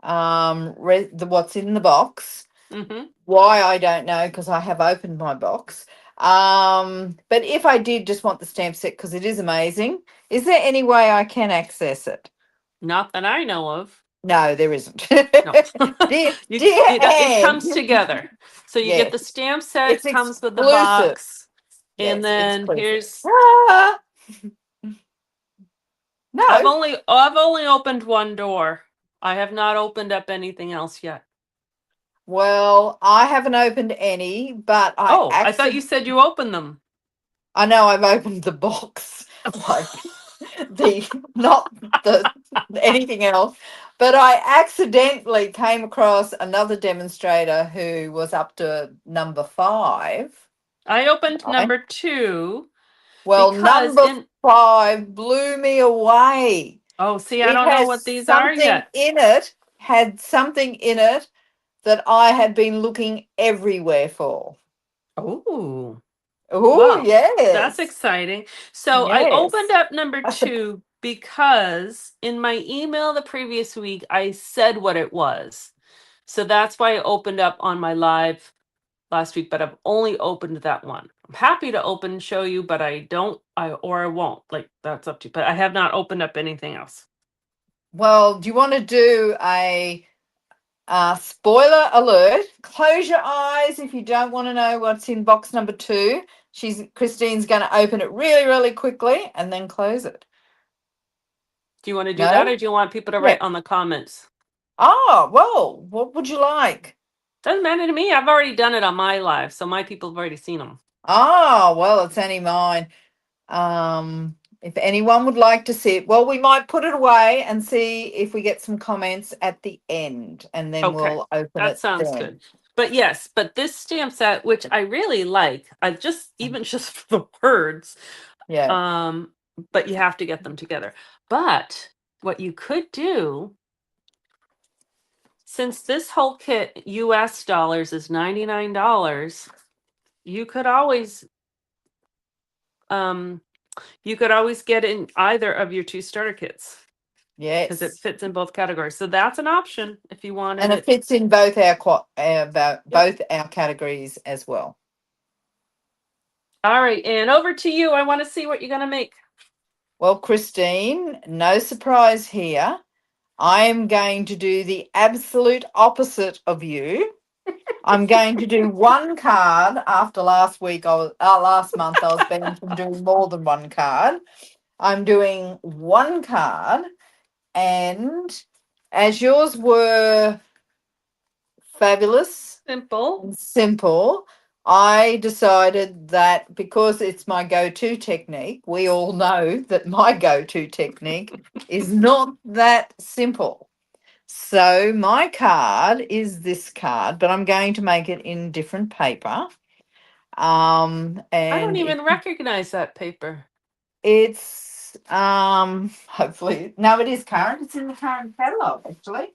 Speaker 1: what's in the box,
Speaker 2: Mm-hmm.
Speaker 1: why I don't know because I have opened my box. But if I did just want the stamp set because it is amazing, is there any way I can access it?
Speaker 2: Not that I know of.
Speaker 1: No, there isn't.
Speaker 2: No.
Speaker 1: Dear
Speaker 2: It comes
Speaker 1: Anne,
Speaker 2: together. So you get
Speaker 1: yes,
Speaker 2: the stamp set,
Speaker 1: it's
Speaker 2: comes with the
Speaker 1: exclusive.
Speaker 2: box, and
Speaker 1: Yes,
Speaker 2: then
Speaker 1: exclusive.
Speaker 2: here's
Speaker 1: Ah, no,
Speaker 2: I've only opened one door. I have not opened up anything else yet.
Speaker 1: well, I haven't opened any, but
Speaker 2: Oh, I thought you said you opened them.
Speaker 1: I know I've opened the box, like the not the anything else, but I accidentally came across another demonstrator who was up to number 5.
Speaker 2: I opened
Speaker 1: Right.
Speaker 2: number 2
Speaker 1: Well,
Speaker 2: because
Speaker 1: number
Speaker 2: in
Speaker 1: 5 blew me away.
Speaker 2: oh, see, I
Speaker 1: It
Speaker 2: don't know
Speaker 1: has
Speaker 2: what these are
Speaker 1: something
Speaker 2: yet.
Speaker 1: in it, had something in it that I had been looking everywhere for.
Speaker 2: Oh,
Speaker 1: Oh,
Speaker 2: well, that's
Speaker 1: yes.
Speaker 2: exciting. So I opened
Speaker 1: Yes.
Speaker 2: up number 2 because in my email the previous week I said what it was. So that's why I opened up on my live last week, but I've only opened that one. I'm happy to open and show you, but I won't. Like that's up to you. But I have not opened up anything else.
Speaker 1: Well, do you want to do a spoiler alert? Close your eyes if you don't want to know what's in box number 2. Christine's going to open it really, really quickly and then close it.
Speaker 2: Do you want to do that,
Speaker 1: No?
Speaker 2: or do you want people to
Speaker 1: Yeah.
Speaker 2: write on the comments?
Speaker 1: Oh, well, what would you like?
Speaker 2: Doesn't matter to me. I've already done it on my live, so my people have already seen them.
Speaker 1: Oh, well, it's only mine. If anyone would like to see it, well, we might put it away and see if we get some comments at the end, and then
Speaker 2: Okay,
Speaker 1: we'll open
Speaker 2: that
Speaker 1: it
Speaker 2: sounds good.
Speaker 1: then.
Speaker 2: But yes, but this stamp set, which I really like, I just even just for the words,
Speaker 1: Yeah.
Speaker 2: but you have to get them together. But what you could do, since this whole kit US dollars is $99, you could always um get in either of your 2 starter kits because it
Speaker 1: Yes.
Speaker 2: fits in both categories. So that's an option if you wanted
Speaker 1: And it
Speaker 2: it.
Speaker 1: fits in both our
Speaker 2: Yep.
Speaker 1: both our categories as well.
Speaker 2: All right, and over to you. I want to see what you're gonna make.
Speaker 1: Well, Christine, no surprise here. I am going to do the absolute opposite of you. I'm going to do one card after last week. Last month I was banned from doing more than one card. I'm doing one card, and as yours were fabulous
Speaker 2: Simple.
Speaker 1: and simple, I decided that because it's my go-to technique, we all know that my go-to technique is not that simple. So my card is this card, but I'm going to make it in different paper.
Speaker 2: I don't
Speaker 1: And
Speaker 2: even recognize that paper.
Speaker 1: it's hopefully no, it is current. It's in the current catalogue actually.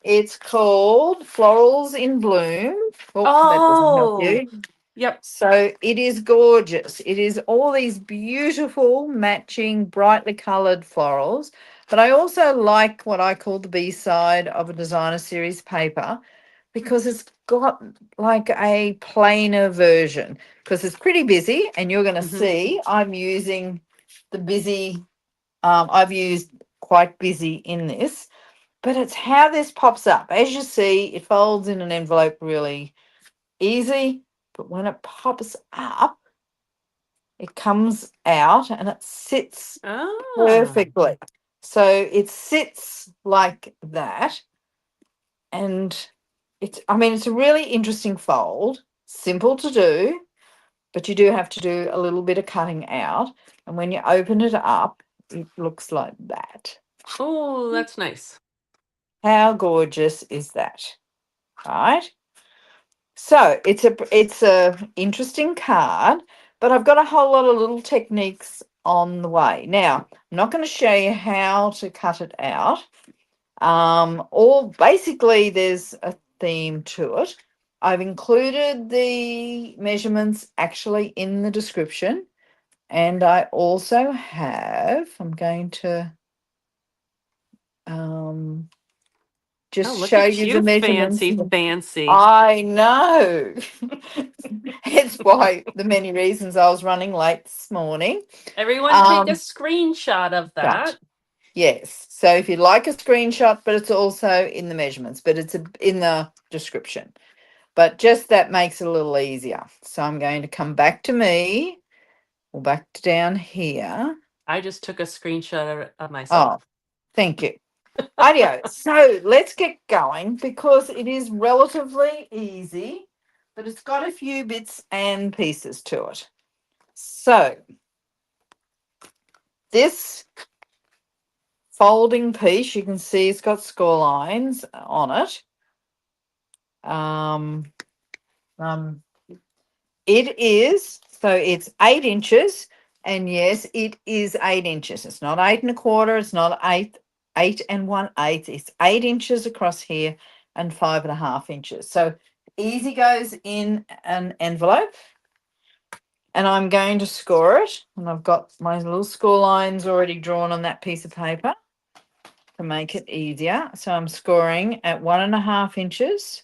Speaker 1: It's called Florals in Bloom. Oh, that doesn't help
Speaker 2: Oh,
Speaker 1: you.
Speaker 2: yep.
Speaker 1: So it is gorgeous. It is all these beautiful, matching, brightly coloured florals. But I also like what I call the B side of a designer series paper because it's got like a plainer version because it's pretty busy. And you're going to
Speaker 2: Hmm.
Speaker 1: see I'm using the busy, I've used quite busy in this, but it's how this pops up. As you see, it folds in an envelope really easy, but when it pops up, it comes out and it sits
Speaker 2: Ah.
Speaker 1: perfectly. So it sits like that, and I mean, it's a really interesting fold, simple to do, but you do have to do a little bit of cutting out. And when you open it up, it looks like that.
Speaker 2: Oh, that's nice.
Speaker 1: How gorgeous is that? Right? So it's a interesting card, but I've got a whole lot of little techniques on the way. Now, I'm not going to show you how to cut it out. Or basically there's a theme to it. I've included the measurements actually in the description, and I also have, I'm going to um
Speaker 2: Oh,
Speaker 1: just
Speaker 2: look
Speaker 1: show
Speaker 2: at
Speaker 1: you the
Speaker 2: you,
Speaker 1: measurements.
Speaker 2: fancy, fancy.
Speaker 1: I know. It's why the many reasons I was running late this morning.
Speaker 2: Everyone take a
Speaker 1: Um,
Speaker 2: screenshot of
Speaker 1: but
Speaker 2: that.
Speaker 1: yes, so if you'd like a screenshot, but it's also in the measurements, but it's in the description. But just that makes it a little easier. So I'm going to come back to me, or back to down here.
Speaker 2: I just took a screenshot of
Speaker 1: Oh,
Speaker 2: myself.
Speaker 1: thank you. Ideo. So let's get going because it is relatively easy, but it's got a few bits and pieces to it. So this folding piece, you can see it's got score lines on it. Um, um, it is, so it's 8 inches, and yes, it is 8 inches. It's not 8 1/4, it's not 8 8 1/8. It's 8 inches across here and 5.5 inches. So easy goes in an envelope, and I'm going to score it. And I've got my little score lines already drawn on that piece of paper to make it easier. So I'm scoring at 1.5 inches.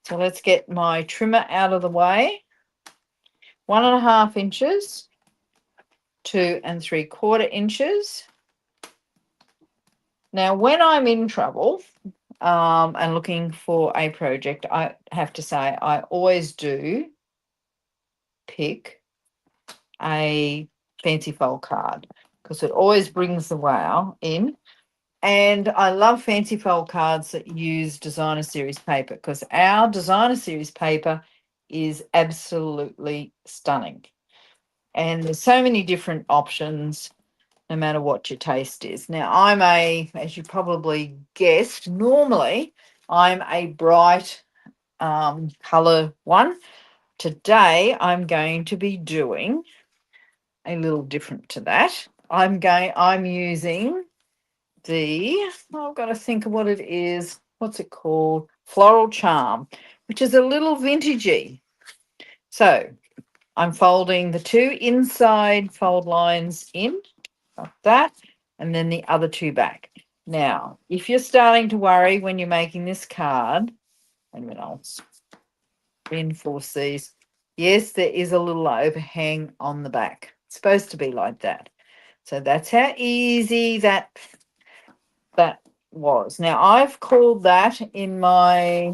Speaker 1: So let's get my trimmer out of the way. 1.5 inches, 2 3/4 inches. Now, when I'm in trouble and looking for a project, I have to say I always do pick a fancy fold card because it always brings the wow in. And I love fancy fold cards that use designer series paper because our designer series paper is absolutely stunning. And there's so many different options no matter what your taste is. Now, as you probably guessed, normally I'm a bright color one. Today I'm going to be doing a little different to that. I'm using I've got to think of what it is. What's it called? Floral Charm, which is a little vintagey. So I'm folding the two inside fold lines in, like that, and then the other two back. Now, if you're starting to worry when you're making this card, wait a minute, I'll reinforce these. Yes, there is a little overhang on the back. It's supposed to be like that. So that's how easy that was. Now I've called that in my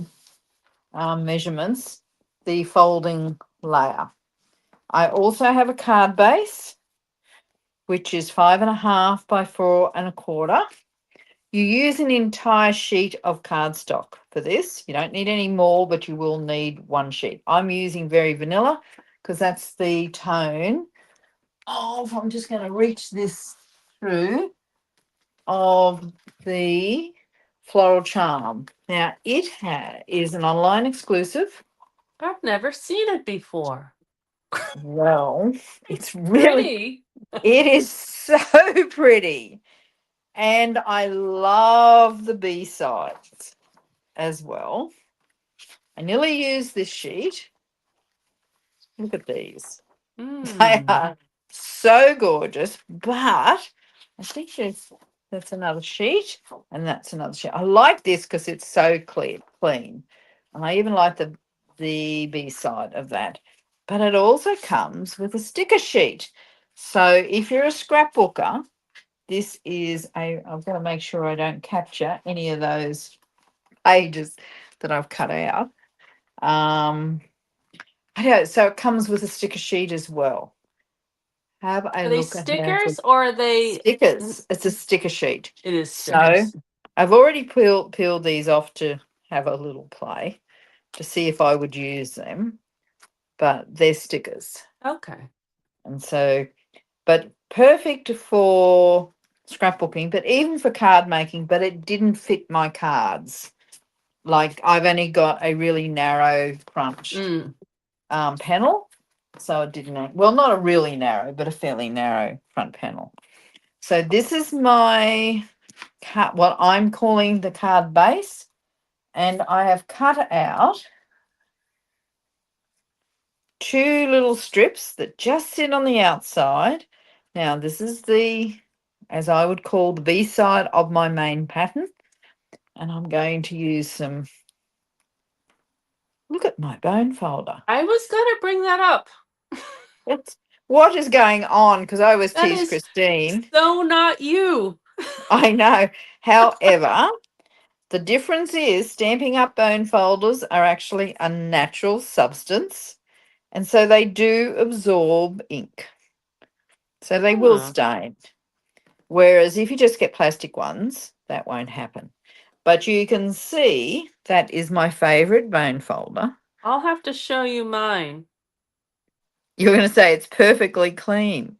Speaker 1: measurements the folding layer. I also have a card base, which is 5.5 by 4.25. You use an entire sheet of cardstock for this. You don't need any more, but you will need one sheet. I'm using Very Vanilla because that's the tone of, I'm just going to reach this through, of the Floral Charm. Now, is an online exclusive.
Speaker 2: I've never seen it before.
Speaker 1: Well, it's really,
Speaker 2: Pretty.
Speaker 1: it is so pretty. And I love the B-sides as well. I nearly used this sheet. Look at these. They
Speaker 2: Mm.
Speaker 1: are so gorgeous, but I think that's another sheet and that's another sheet. I like this because it's so clean. And I even like the B side of that. But it also comes with a sticker sheet. So if you're a scrapbooker, this is I've got to make sure I don't capture any of those pages that I've cut out. Um, I don't, so it comes with a sticker sheet as well. Have a
Speaker 2: Are they
Speaker 1: look at how
Speaker 2: stickers or are they?
Speaker 1: stickers. It's a sticker sheet.
Speaker 2: It is
Speaker 1: So
Speaker 2: stickers.
Speaker 1: I've already peeled these off to have a little play to see if I would use them, but they're stickers.
Speaker 2: Okay.
Speaker 1: And so, but perfect for scrapbooking, but even for card making, but it didn't fit my cards. Like I've only got a really narrow crunched
Speaker 2: Mm.
Speaker 1: panel. So it didn't, well, not a really narrow, but a fairly narrow front panel. So this is my card, what I'm calling the card base. And I have cut out two little strips that just sit on the outside. Now, this is as I would call, the B side of my main pattern. And I'm going to use some, look at my bone folder.
Speaker 2: I was gonna bring that up.
Speaker 1: It's, what is going on? Because I always
Speaker 2: That
Speaker 1: tease
Speaker 2: is
Speaker 1: Christine.
Speaker 2: so not you.
Speaker 1: I know. However, the difference is Stampin' Up! Bone folders are actually a natural substance, and so they do absorb ink. So they will
Speaker 2: Huh.
Speaker 1: stain. Whereas if you just get plastic ones, that won't happen. But you can see that is my favorite bone folder.
Speaker 2: I'll have to show you mine.
Speaker 1: You're going to say it's perfectly clean.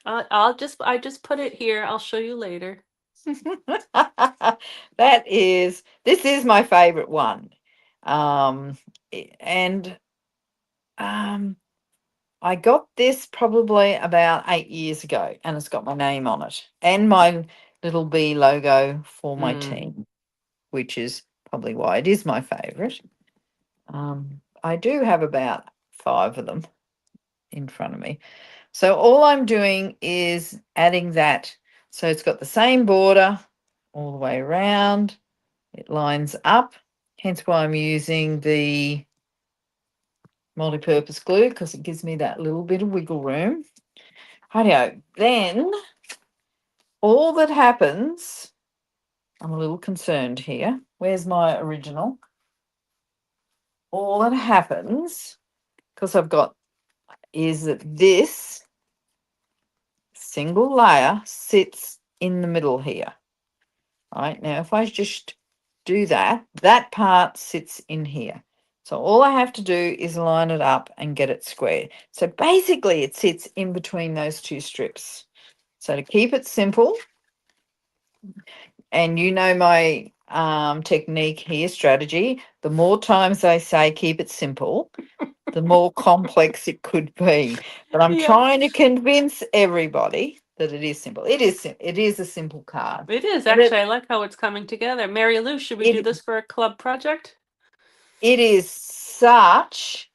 Speaker 2: I just put it here. I'll show you later.
Speaker 1: This is my favorite one. Um, and um, I got this probably about 8 years ago, and it's got my name on it and my little B logo for my
Speaker 2: Mm.
Speaker 1: team, which is probably why it is my favorite. I do have about five of them in front of me. So all I'm doing is adding that. So it's got the same border all the way around. It lines up, hence why I'm using the multi-purpose glue because it gives me that little bit of wiggle room. Rightio. Then all that happens, I'm a little concerned here. Where's my original? All that happens, because I've got, is that this single layer sits in the middle here. Right now, if I just do that, that part sits in here. So all I have to do is line it up and get it square. So basically it sits in between those two strips. So to keep it simple, and you know my technique here, strategy, the more times I say keep it simple, the more complex it could be. But I'm
Speaker 2: Yeah,
Speaker 1: trying to convince everybody that it is simple. It is a simple card.
Speaker 2: it is
Speaker 1: But
Speaker 2: actually. I like how it's coming together. Mary Lou, should we do
Speaker 1: it
Speaker 2: this for a club project?
Speaker 1: it is such.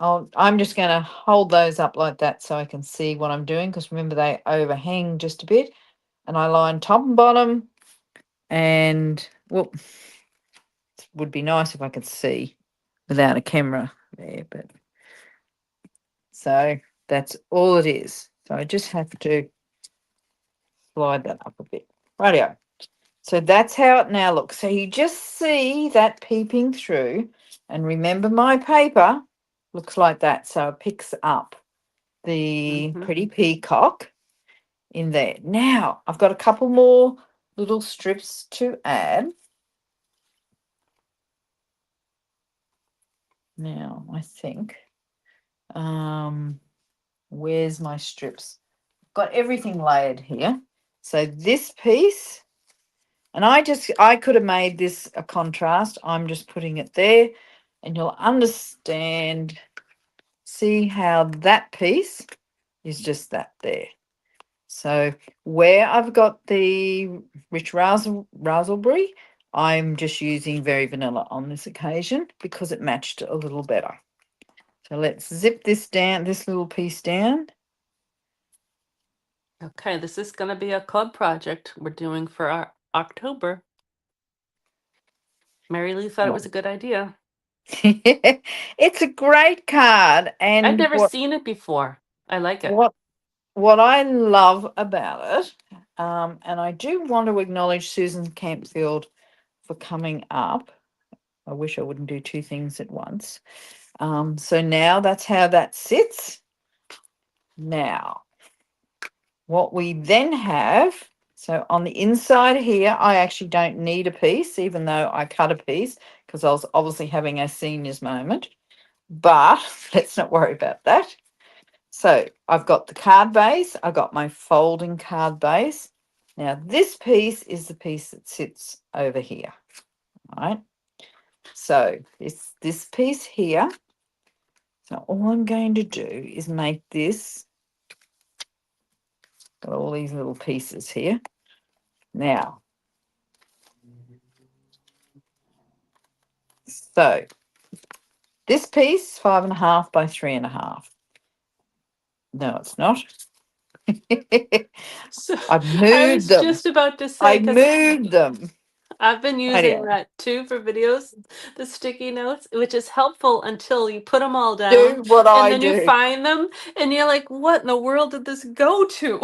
Speaker 1: I'm just going to hold those up like that so I can see what I'm doing, because remember they overhang just a bit, and I line top and bottom. And well, it would be nice if I could see without a camera there, but so that's all it is. So I just have to slide that up a bit. Rightio. So that's how it now looks. So you just see that peeping through, and remember my paper looks like that. So it picks up the
Speaker 2: Hmm.
Speaker 1: pretty peacock in there. Now I've got a couple more little strips to add. Now, I think, where's my strips? Got everything layered here. So this piece, and I could have made this a contrast. I'm just putting it there, and you'll understand, see how that piece is just that there. So where I've got the rich raspberry, I'm just using very vanilla on this occasion because it matched a little better. So let's zip this down, this little piece down.
Speaker 2: Okay, this is going to be a club project we're doing for our October. Mary Lou thought it was a good idea.
Speaker 1: It's a great card,
Speaker 2: I've
Speaker 1: and
Speaker 2: never seen it before. I like it.
Speaker 1: what what I love about it, and I do want to acknowledge Susan Campfield for coming up. I wish I wouldn't do two things at once. So now that's how that sits. Now, what we then have, so on the inside here, I actually don't need a piece, even though I cut a piece because I was obviously having a seniors moment. But let's not worry about that. So I've got the card base, I've got my folding card base. Now this piece is the piece that sits over here, right? So this piece here. So all I'm going to do is make this, got all these little pieces here. Now, so this piece, 5.5 by 3.5. No, it's not.
Speaker 2: So
Speaker 1: I've
Speaker 2: I
Speaker 1: moved
Speaker 2: was
Speaker 1: them.
Speaker 2: just about to
Speaker 1: I
Speaker 2: say, because
Speaker 1: moved them.
Speaker 2: I've been using
Speaker 1: Anyway,
Speaker 2: that too for videos, the sticky notes, which is helpful until you put them all down
Speaker 1: do what
Speaker 2: and
Speaker 1: I
Speaker 2: then you
Speaker 1: do.
Speaker 2: find them and you're like, what in the world did this go to?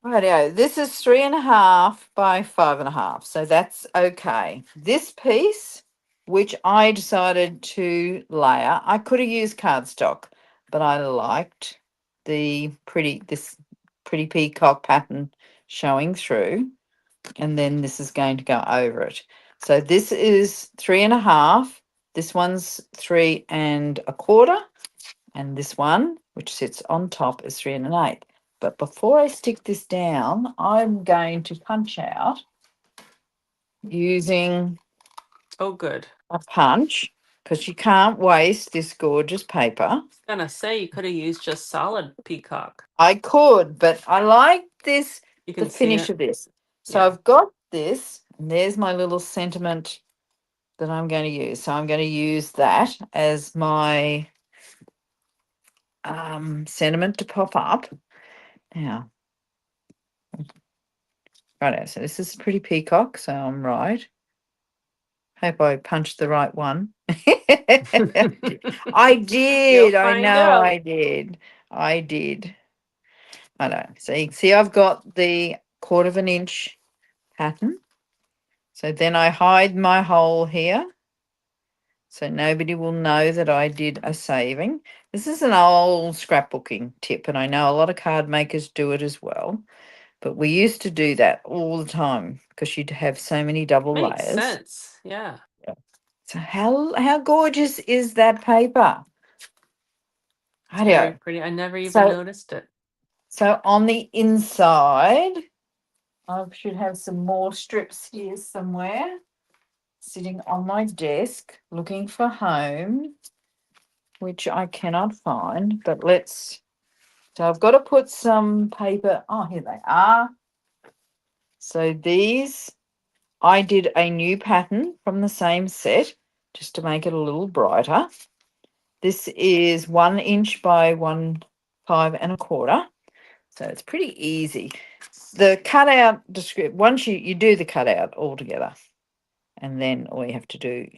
Speaker 1: Rightio, this is 3.5 by 5.5, so that's okay. This piece, which I decided to layer, I could have used cardstock, but I liked this pretty peacock pattern showing through, and then this is going to go over it. So this is 3.5. This one's 3.25, and this one, which sits on top, is 3.125. But before I stick this down, I'm going to punch out using
Speaker 2: Oh, good.
Speaker 1: a punch because you can't waste this gorgeous paper.
Speaker 2: I was gonna say you could have used just solid peacock.
Speaker 1: I could, but I like this,
Speaker 2: You
Speaker 1: the
Speaker 2: can see
Speaker 1: finish
Speaker 2: it.
Speaker 1: of this. So
Speaker 2: Yeah.
Speaker 1: I've got this, and there's my little sentiment that I'm going to use. So I'm going to use that as my sentiment to pop up. Now, right, so this is a pretty peacock, so I'm right. Hope I punched the right one. I
Speaker 2: You'll
Speaker 1: did. I
Speaker 2: find
Speaker 1: know
Speaker 2: out.
Speaker 1: I did. I did. I know. See, I've got the 1/4 inch pattern. So then I hide my hole here. So nobody will know that I did a saving. This is an old scrapbooking tip, and I know a lot of card makers do it as well. But we used to do that all the time because you'd have so many double
Speaker 2: Makes
Speaker 1: layers.
Speaker 2: sense. Yeah.
Speaker 1: So how gorgeous is that paper?
Speaker 2: It's very
Speaker 1: Rightio.
Speaker 2: pretty. I never even
Speaker 1: So
Speaker 2: noticed it.
Speaker 1: so on the inside, I should have some more strips here somewhere, sitting on my desk, looking for home, which I cannot find. But so I've got to put some paper. Oh, here they are. So these, I did a new pattern from the same set just to make it a little brighter. This is 1 inch by 1.5 So it's pretty easy. The cutout description, once you do the cutout all together, and then all you have to do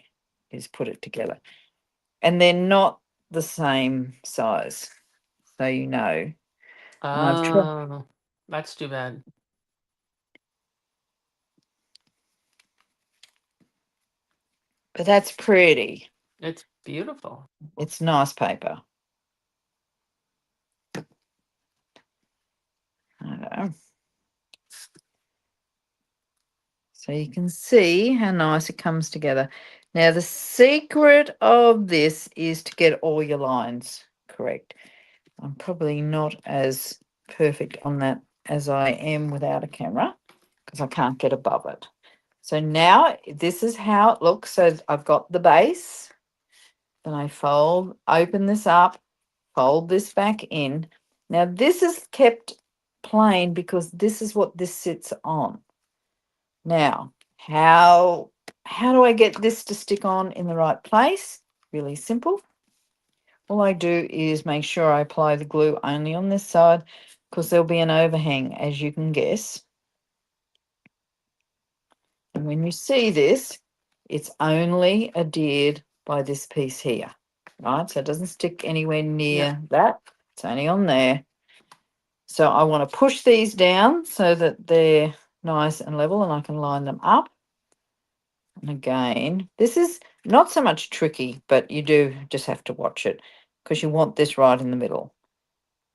Speaker 1: is put it together. And they're not the same size. So you know. And I've tried,
Speaker 2: Oh, that's too bad.
Speaker 1: but that's pretty.
Speaker 2: It's beautiful.
Speaker 1: It's nice paper. I know. So you can see how nice it comes together. Now, the secret of this is to get all your lines correct. I'm probably not as perfect on that as I am without a camera because I can't get above it. So now this is how it looks. So I've got the base, then I open this up, fold this back in. Now this is kept plain because this is what this sits on. Now, how do I get this to stick on in the right place? Really simple. All I do is make sure I apply the glue only on this side because there'll be an overhang, as you can guess. And when you see this, it's only adhered by this piece here, right? So it doesn't stick anywhere
Speaker 2: Yeah.
Speaker 1: near that. It's only on there. So I want to push these down so that they're nice and level and I can line them up. And again, this is not so much tricky, but you do just have to watch it because you want this right in the middle.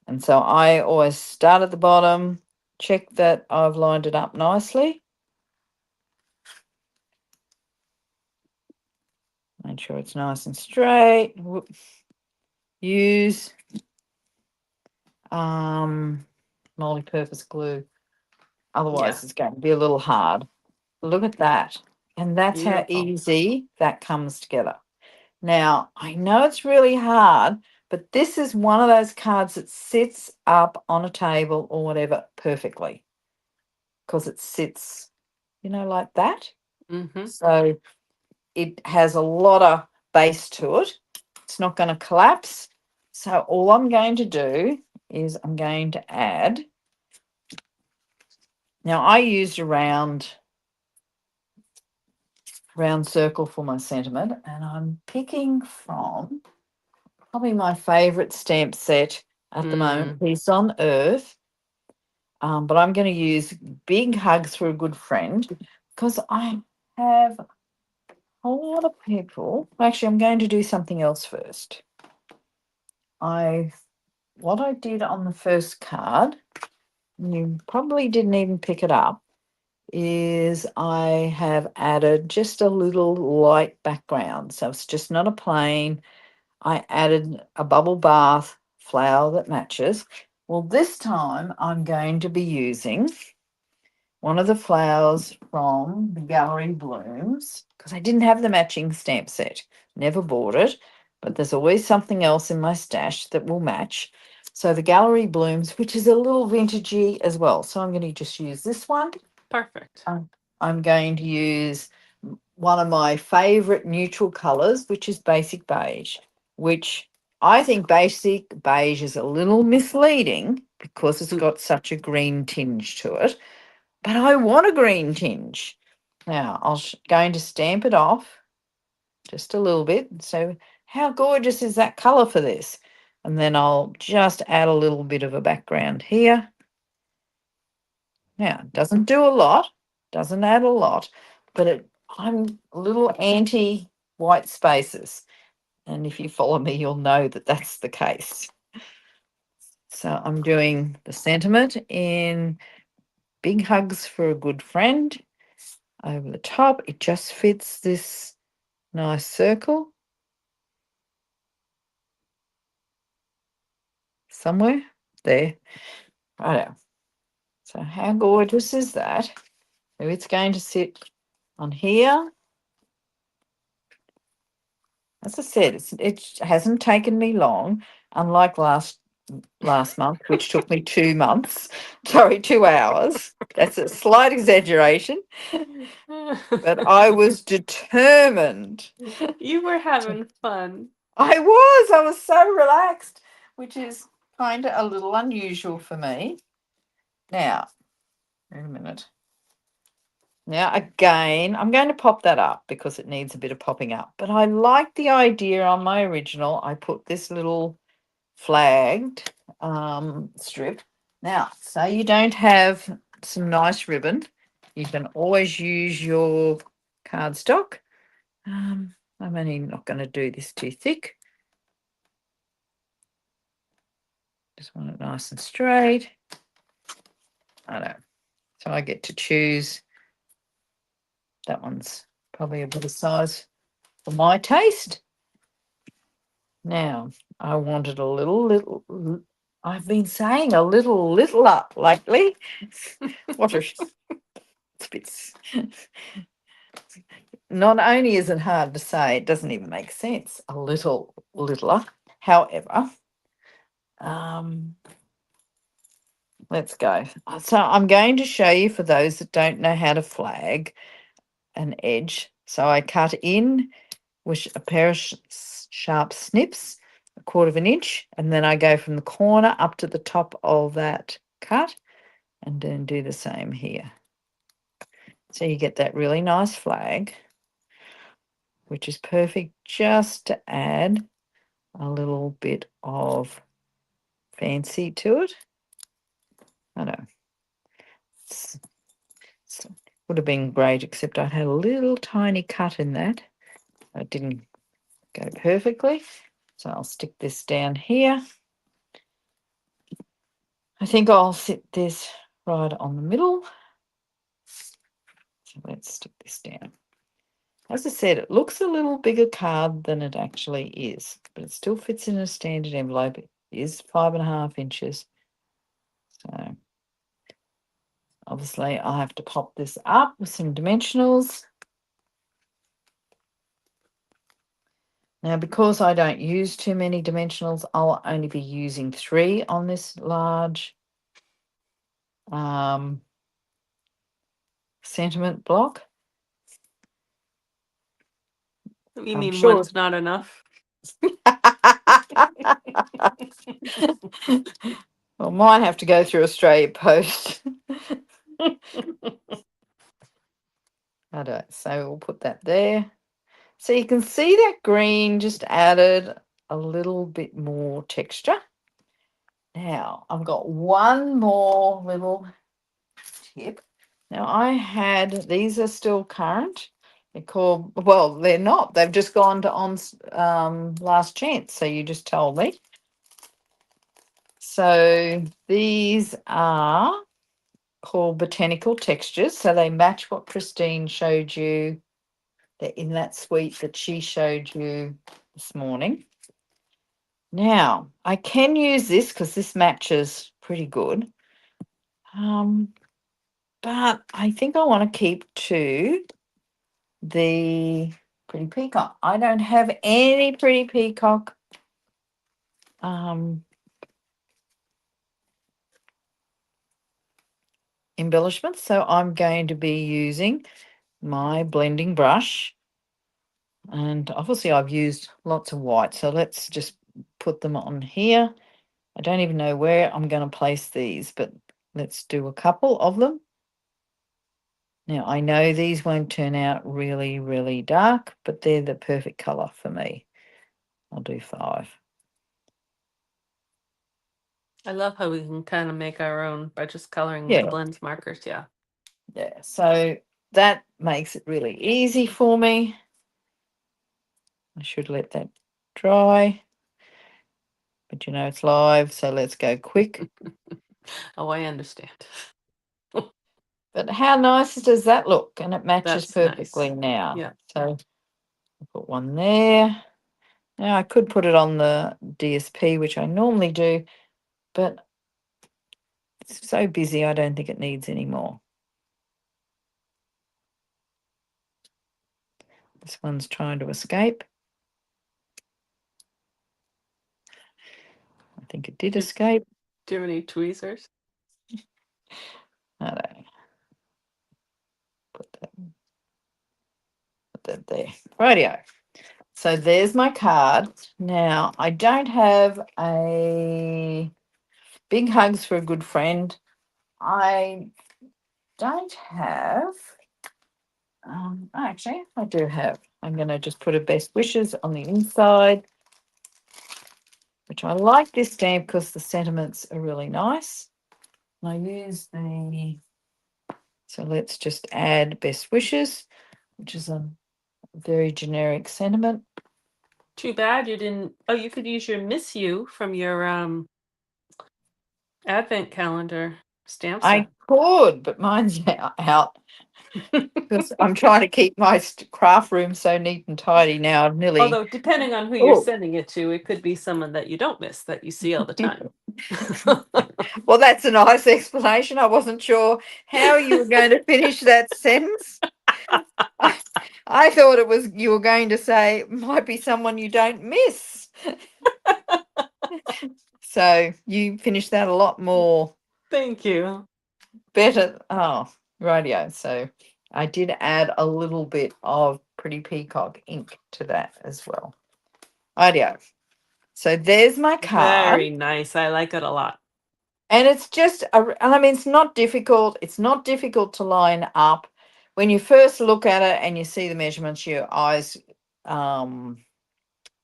Speaker 1: And so I always start at the bottom, check that I've lined it up nicely. Make sure it's nice and straight. Use multi-purpose glue.
Speaker 2: Yeah.
Speaker 1: Otherwise, it's going to be a little hard. Look at that. And that's how
Speaker 2: Beautiful.
Speaker 1: easy that comes together. Now, I know it's really hard, but this is one of those cards that sits up on a table or whatever perfectly because it sits, like that.
Speaker 2: Mm-hmm.
Speaker 1: So it has a lot of base to it. It's not going to collapse. So all I'm going to do is I'm going to add. Now I used a round circle for my sentiment, and I'm picking from probably my favourite stamp set at the moment,
Speaker 2: Mm.
Speaker 1: Peace on Earth. But I'm going to use Big Hugs for a Good Friend because I have a lot of people. Actually, I'm going to do something else first. What I did on the first card, you probably didn't even pick it up, is I have added just a little light background. So it's just not a plain. I added a bubble bath flower that matches. Well, this time I'm going to be using one of the flowers from the Gallery Blooms because I didn't have the matching stamp set. Never bought it, but there's always something else in my stash that will match. So the Gallery Blooms, which is a little vintagey as well. So I'm going to just use this one.
Speaker 2: Perfect.
Speaker 1: I'm going to use one of my favorite neutral colors, which is basic beige, which I think basic beige is a little misleading because it's
Speaker 2: Mm.
Speaker 1: got such a green tinge to it. But I want a green tinge. Now, going to stamp it off just a little bit. So, how gorgeous is that color for this? And then I'll just add a little bit of a background here. Now, it doesn't do a lot, doesn't add a lot, but I'm a little anti white spaces. And if you follow me, you'll know that that's the case. So I'm doing the sentiment in Big Hugs for a Good Friend over the top. It just fits this nice circle somewhere there. Righto. So how gorgeous is that? So it's going to sit on here. As I said, it hasn't taken me long, unlike last month, which took me 2 months. Sorry, 2 hours. That's a slight exaggeration, but I was determined.
Speaker 2: You were having fun.
Speaker 1: I was so relaxed, which is kind of a little unusual for me. Now, wait a minute. Now, again, I'm going to pop that up because it needs a bit of popping up. But I like the idea on my original. I put this little flagged strip. Now, say you don't have some nice ribbon, you can always use your cardstock. I'm only not going to do this too thick. Just want it nice and straight. I know. So I get to choose That one's probably a bit of size for my taste. Now, I wanted a little. I've been saying a little up lately. What a it's a bit. Not only is it hard to say, it doesn't even make sense. A littler. However, um, let's go. So I'm going to show you for those that don't know how to flag an edge. So I cut in with a pair of sharp snips, 1/4 inch, and then I go from the corner up to the top of that cut and then do the same here. So you get that really nice flag, which is perfect just to add a little bit of fancy to it. I know. It's, would have been great, except I had a little tiny cut in that. It didn't go perfectly. So I'll stick this down here. I think I'll sit this right on the middle. So let's stick this down. As I said, it looks a little bigger card than it actually is, but it still fits in a standard envelope. It is 5.5 inches. So obviously I have to pop this up with some dimensionals. Now, because I don't use too many dimensionals, I'll only be using 3 on this large sentiment block.
Speaker 2: You
Speaker 1: I'm
Speaker 2: mean
Speaker 1: sure.
Speaker 2: one's not enough?
Speaker 1: Well, mine have to go through Australia Post. I don't. So we'll put that there. So you can see that green just added a little bit more texture. Now I've got one more little tip. Now I had, these are still current. They're called, well, they're not. They've just gone to on last chance. So you just told me. So these are called botanical textures. So they match what Christine showed you in that suite that she showed you this morning. Now, I can use this because this matches pretty good. But I think I want to keep to the pretty peacock. I don't have any pretty peacock embellishments, so I'm going to be using my blending brush. And obviously I've used lots of white, so let's just put them on here. I don't even know where I'm going to place these, but let's do a couple of them. Now, I know these won't turn out really, really dark, but they're the perfect colour for me. I'll do 5.
Speaker 2: I love how we can kind of make our own by just coloring with the
Speaker 1: Yeah,
Speaker 2: blends markers. Yeah.
Speaker 1: yeah. So that makes it really easy for me. I should let that dry, but you know it's live, so let's go quick.
Speaker 2: Oh, I understand.
Speaker 1: But how nice does that look? And it matches
Speaker 2: That's nice.
Speaker 1: perfectly now.
Speaker 2: Yeah.
Speaker 1: So I'll put one there. Now I could put it on the DSP, which I normally do, but it's so busy I don't think it needs any more. This one's trying to escape. I think it did escape.
Speaker 2: Do you have any tweezers?
Speaker 1: I don't know. Put that there. Rightio. So there's my card. Now I don't have a big hugs for a good friend. I don't have. Actually, I do have. I'm going to just put a best wishes on the inside, which I like this stamp because the sentiments are really nice. And I use the. So let's just add best wishes, which is a very generic sentiment.
Speaker 2: Too bad you didn't. Oh, you could use your miss you from your advent calendar stamp set.
Speaker 1: I could, but mine's out. because I'm trying to keep my craft room so neat and tidy now. I've nearly.
Speaker 2: Although, depending on who you're
Speaker 1: Oh,
Speaker 2: sending it to, it could be someone that you don't miss that you see all the time.
Speaker 1: well, that's a nice explanation. I wasn't sure how you were going to finish that sentence. I, I thought it was you were going to say might be someone you don't miss. So you finished that a lot more
Speaker 2: Thank you.
Speaker 1: better. Oh, radio. So I did add a little bit of Pretty Peacock ink to that as well. Radio. So there's my card.
Speaker 2: Very nice. I like it a lot.
Speaker 1: And it's just, and I mean, it's not difficult. It's not difficult to line up. When you first look at it and you see the measurements, your eyes um,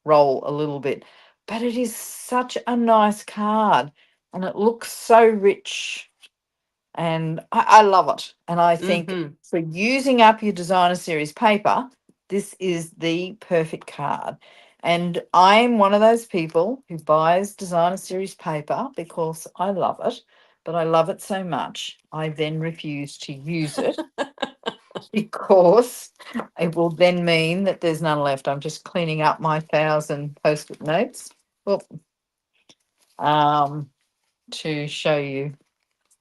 Speaker 1: roll a little bit. But it is such a nice card and it looks so rich. And I love it. And I think
Speaker 2: Mm-hmm.
Speaker 1: for using up your designer series paper, this is the perfect card. And I'm one of those people who buys designer series paper because I love it, but I love it so much I then refuse to use it because it will then mean that there's none left. I'm just cleaning up my 1,000 post-it notes. Well, um, to show you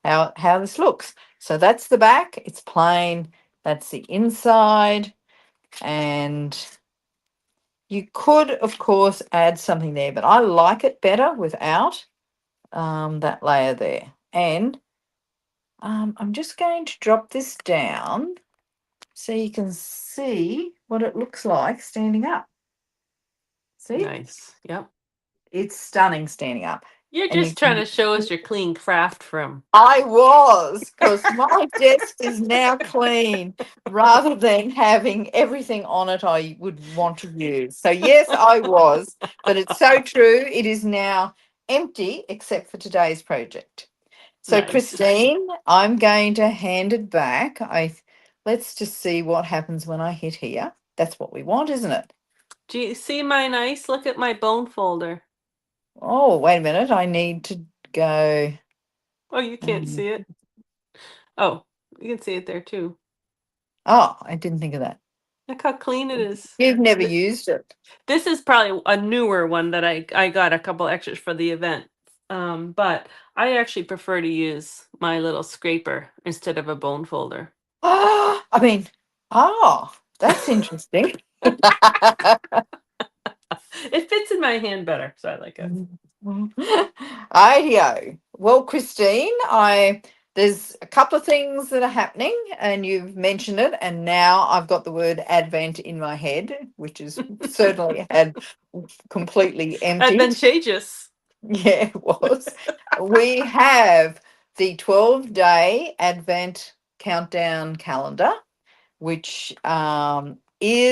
Speaker 1: how this looks. So that's the back. It's plain. That's the inside. And you could, of course, add something there, but I like it better without that layer there. And I'm just going to drop this down so you can see what it looks like standing up. See?
Speaker 2: Nice. Yep.
Speaker 1: It's stunning standing up.
Speaker 2: You're
Speaker 1: And you
Speaker 2: just trying to
Speaker 1: can
Speaker 2: show us your clean craft room.
Speaker 1: I was, because my desk is now clean rather than having everything on it I would want to use. So, yes, I was, but it's so true. It is now empty except for today's project. So,
Speaker 2: Nice.
Speaker 1: Christine, I'm going to hand it back. Let's just see what happens when I hit here. That's what we want, isn't it?
Speaker 2: Do you see my nice? Look at my bone folder.
Speaker 1: Oh, wait a minute. I need to go.
Speaker 2: Oh, you can't
Speaker 1: um,
Speaker 2: see it. Oh, you can see it there too.
Speaker 1: Oh, I didn't think of that.
Speaker 2: Look how clean it is.
Speaker 1: You've never
Speaker 2: Th-
Speaker 1: used it.
Speaker 2: This is probably a newer one that I got a couple extras for the event. But I actually prefer to use my little scraper instead of a bone folder.
Speaker 1: Oh, I mean, oh, that's interesting.
Speaker 2: It fits in my hand better, so I like it.
Speaker 1: Ideo. Well, Christine, I there's a couple of things that are happening, and you've mentioned it, and now I've got the word Advent in my head, which is certainly had completely emptied.
Speaker 2: Advantageous.
Speaker 1: Yeah, it was. We have the 12-day Advent countdown calendar, which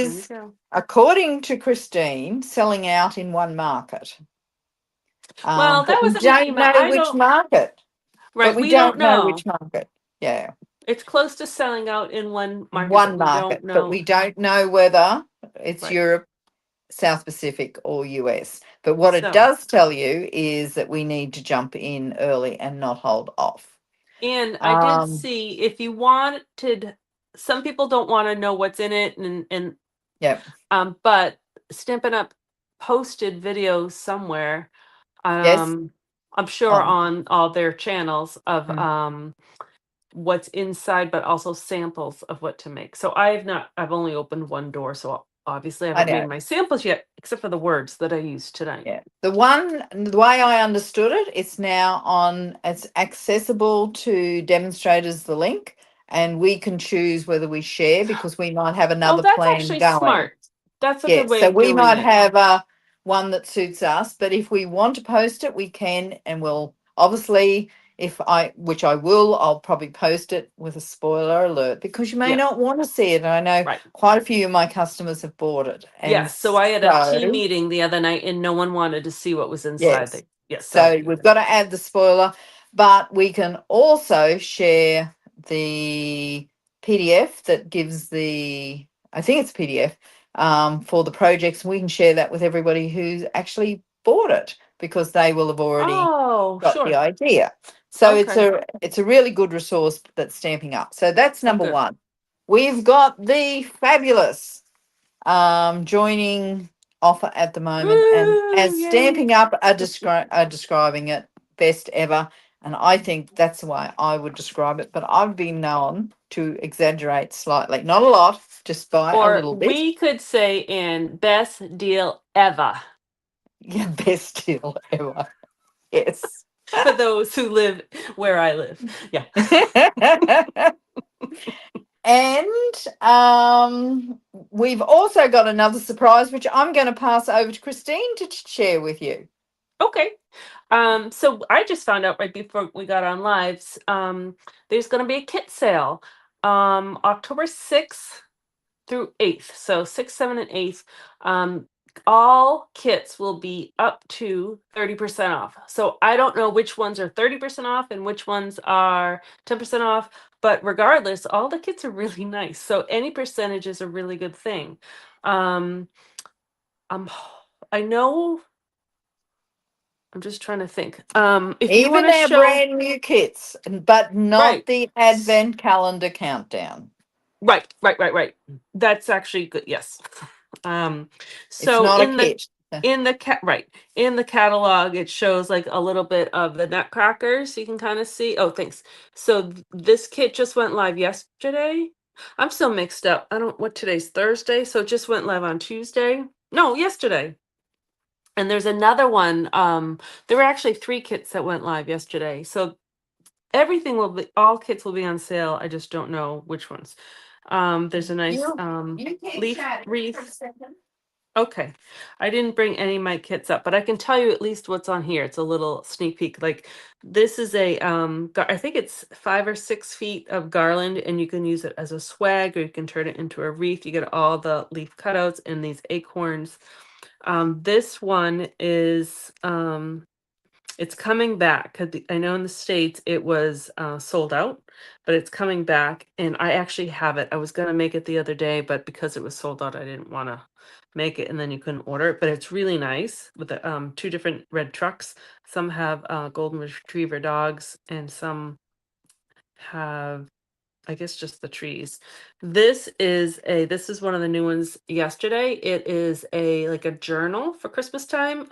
Speaker 2: There you
Speaker 1: is,
Speaker 2: go.
Speaker 1: according to Christine, selling out in one market.
Speaker 2: Well, that
Speaker 1: But we
Speaker 2: was an
Speaker 1: don't
Speaker 2: email.
Speaker 1: know
Speaker 2: I
Speaker 1: which
Speaker 2: don't.
Speaker 1: market. But
Speaker 2: Right,
Speaker 1: we
Speaker 2: we don't
Speaker 1: don't know
Speaker 2: know.
Speaker 1: which market. Yeah,
Speaker 2: It's close to selling out in one market,
Speaker 1: one
Speaker 2: but we don't
Speaker 1: market. But
Speaker 2: know.
Speaker 1: we don't know whether it's
Speaker 2: Right.
Speaker 1: Europe, South Pacific, or US. But what it
Speaker 2: So,
Speaker 1: does tell you is that we need to jump in early and not hold off.
Speaker 2: and I did
Speaker 1: Um,
Speaker 2: see if you wanted, some people don't want to know what's in it, and
Speaker 1: yeah.
Speaker 2: but Stampin' Up posted videos somewhere.
Speaker 1: Yes.
Speaker 2: Um, I'm sure
Speaker 1: Um,
Speaker 2: on all their channels of
Speaker 1: mm,
Speaker 2: what's inside, but also samples of what to make. So I've not, I've only opened one door, so obviously I
Speaker 1: I
Speaker 2: haven't made
Speaker 1: know.
Speaker 2: my samples yet, except for the words that I used tonight.
Speaker 1: Yeah. The way I understood it, it's now on, it's accessible to demonstrators, the link, and we can choose whether we share because we might have
Speaker 2: Oh,
Speaker 1: another
Speaker 2: that's
Speaker 1: plan
Speaker 2: actually
Speaker 1: going.
Speaker 2: smart. That's a good
Speaker 1: Yes,
Speaker 2: way
Speaker 1: so
Speaker 2: of
Speaker 1: we
Speaker 2: doing
Speaker 1: might
Speaker 2: it.
Speaker 1: have one that suits us, but if we want to post it, we can, and we'll obviously, if I, which I will, I'll probably post it with a spoiler alert because you may
Speaker 2: Yeah,
Speaker 1: not want to see it. And I know
Speaker 2: right.
Speaker 1: quite a few of my customers have bought it, and
Speaker 2: Yes. So I had a team
Speaker 1: so
Speaker 2: meeting the other night and no one wanted to see what was inside.
Speaker 1: yes,
Speaker 2: They, yes, so
Speaker 1: so we've got to add the spoiler, but we can also share the PDF that gives the, I think it's PDF, for the projects. We can share that with everybody who's actually bought it because they will have already
Speaker 2: oh,
Speaker 1: got the
Speaker 2: sure.
Speaker 1: idea. So
Speaker 2: Okay.
Speaker 1: it's a really good resource that's Stamping Up. So that's
Speaker 2: Oh,
Speaker 1: number
Speaker 2: good.
Speaker 1: one. we've got the fabulous joining offer at the moment, and
Speaker 2: Woo!
Speaker 1: as
Speaker 2: Yay!
Speaker 1: Stamping Up are describing it, best ever. And I think that's the way I would describe it. But I've been known to exaggerate slightly, not a lot, just by a
Speaker 2: Or
Speaker 1: little bit.
Speaker 2: we could say in best deal ever
Speaker 1: Yeah, best deal ever. Yes.
Speaker 2: for those who live where I live. Yeah.
Speaker 1: And we've also got another surprise, which I'm going to pass over to Christine to share with you.
Speaker 2: Okay. So I just found out right before we got on lives, there's going to be a kit sale, October 6th through 8th. So 6th, 7th, and 8th. All kits will be up to 30% off. So I don't know which ones are 30% off and which ones are 10% off, but regardless, all the kits are really nice. So any percentage is a really good thing. Um, I'm, I know, I'm just trying to think. If you want
Speaker 1: Even
Speaker 2: to
Speaker 1: our
Speaker 2: show,
Speaker 1: brand new kits, but not
Speaker 2: right.
Speaker 1: the advent calendar countdown.
Speaker 2: Right. That's actually good. Yes. Um,
Speaker 1: It's
Speaker 2: so
Speaker 1: not a
Speaker 2: in the
Speaker 1: kit.
Speaker 2: right in the catalog, it shows like a little bit of the nutcrackers. You can kind of see. Oh, thanks. So this kit just went live yesterday. I'm still mixed up. I don't what today's Thursday, so it just went live on Tuesday. No, yesterday. And there's another one. There were actually 3 kits that went live yesterday. So everything will be all kits will be on sale. I just don't know which ones. There's a nice
Speaker 1: You keep
Speaker 2: leaf
Speaker 1: chatting for a
Speaker 2: wreath.
Speaker 1: second.
Speaker 2: Okay. I didn't bring any of my kits up, but I can tell you at least what's on here. It's a little sneak peek. Like this is a I think it's 5 or 6 feet of garland, and you can use it as a swag or you can turn it into a wreath. You get all the leaf cutouts and these acorns. This one is it's coming back because I know in the States it was sold out, but it's coming back and I actually have it. I was going to make it the other day, but because it was sold out, I didn't want to make it and then you couldn't order it. But it's really nice with the 2 different red trucks. Some have golden retriever dogs and some have, I guess, just the trees. This is one of the new ones yesterday. It is a like a journal for Christmas time.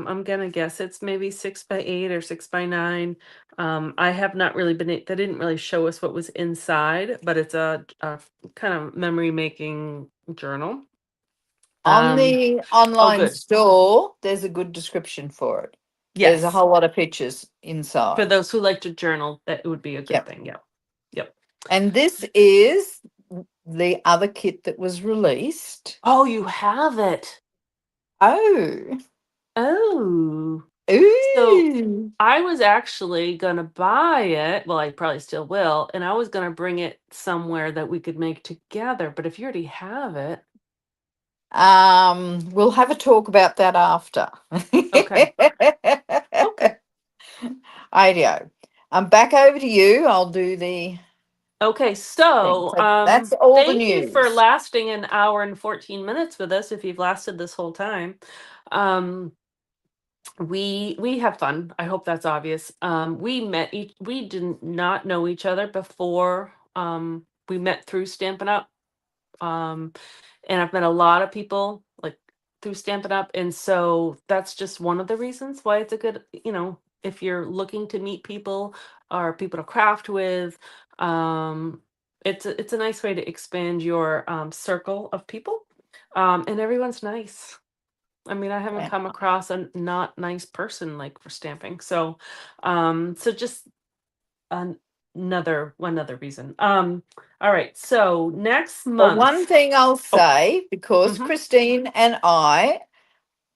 Speaker 2: I'm gonna guess it's maybe 6 by 8 or 6 by 9. I have not really they didn't really show us what was inside, but it's a kind of memory making journal.
Speaker 1: On
Speaker 2: Um,
Speaker 1: the
Speaker 2: oh,
Speaker 1: online
Speaker 2: good.
Speaker 1: store, there's a good description for it. There's a
Speaker 2: Yes.
Speaker 1: whole lot of pictures
Speaker 2: For
Speaker 1: inside.
Speaker 2: those who like to journal, that would be a good
Speaker 1: Yep.
Speaker 2: thing. Yep. Yep.
Speaker 1: And this is the other kit that was released.
Speaker 2: Oh, you have it.
Speaker 1: Oh.
Speaker 2: Oh. So
Speaker 1: Ooh.
Speaker 2: I was actually gonna buy it. Well, I probably still will, and I was gonna bring it somewhere that we could make together. But if you already have it,
Speaker 1: We'll have a talk about that after.
Speaker 2: okay, okay,
Speaker 1: Ideo. I'm back over to you. I'll do the
Speaker 2: okay.
Speaker 1: thing.
Speaker 2: So,
Speaker 1: So that's all the
Speaker 2: thank you for
Speaker 1: news.
Speaker 2: lasting an hour and 14 minutes with us. If you've lasted this whole time, um, we have fun. I hope that's obvious. We did not know each other before. We met through Stampin' Up. Um, and I've met a lot of people like through Stampin' Up, and so that's just one of the reasons why it's a good, if you're looking to meet people or people to craft with, um, it's a nice way to expand your circle of people, and everyone's nice. I mean, I haven't
Speaker 1: Yeah.
Speaker 2: come across a not nice person like for stamping. So, so just an- one other reason. All right. So next
Speaker 1: But one
Speaker 2: month.
Speaker 1: thing I'll
Speaker 2: Oh,
Speaker 1: say, because
Speaker 2: mm-hmm.
Speaker 1: Christine and I,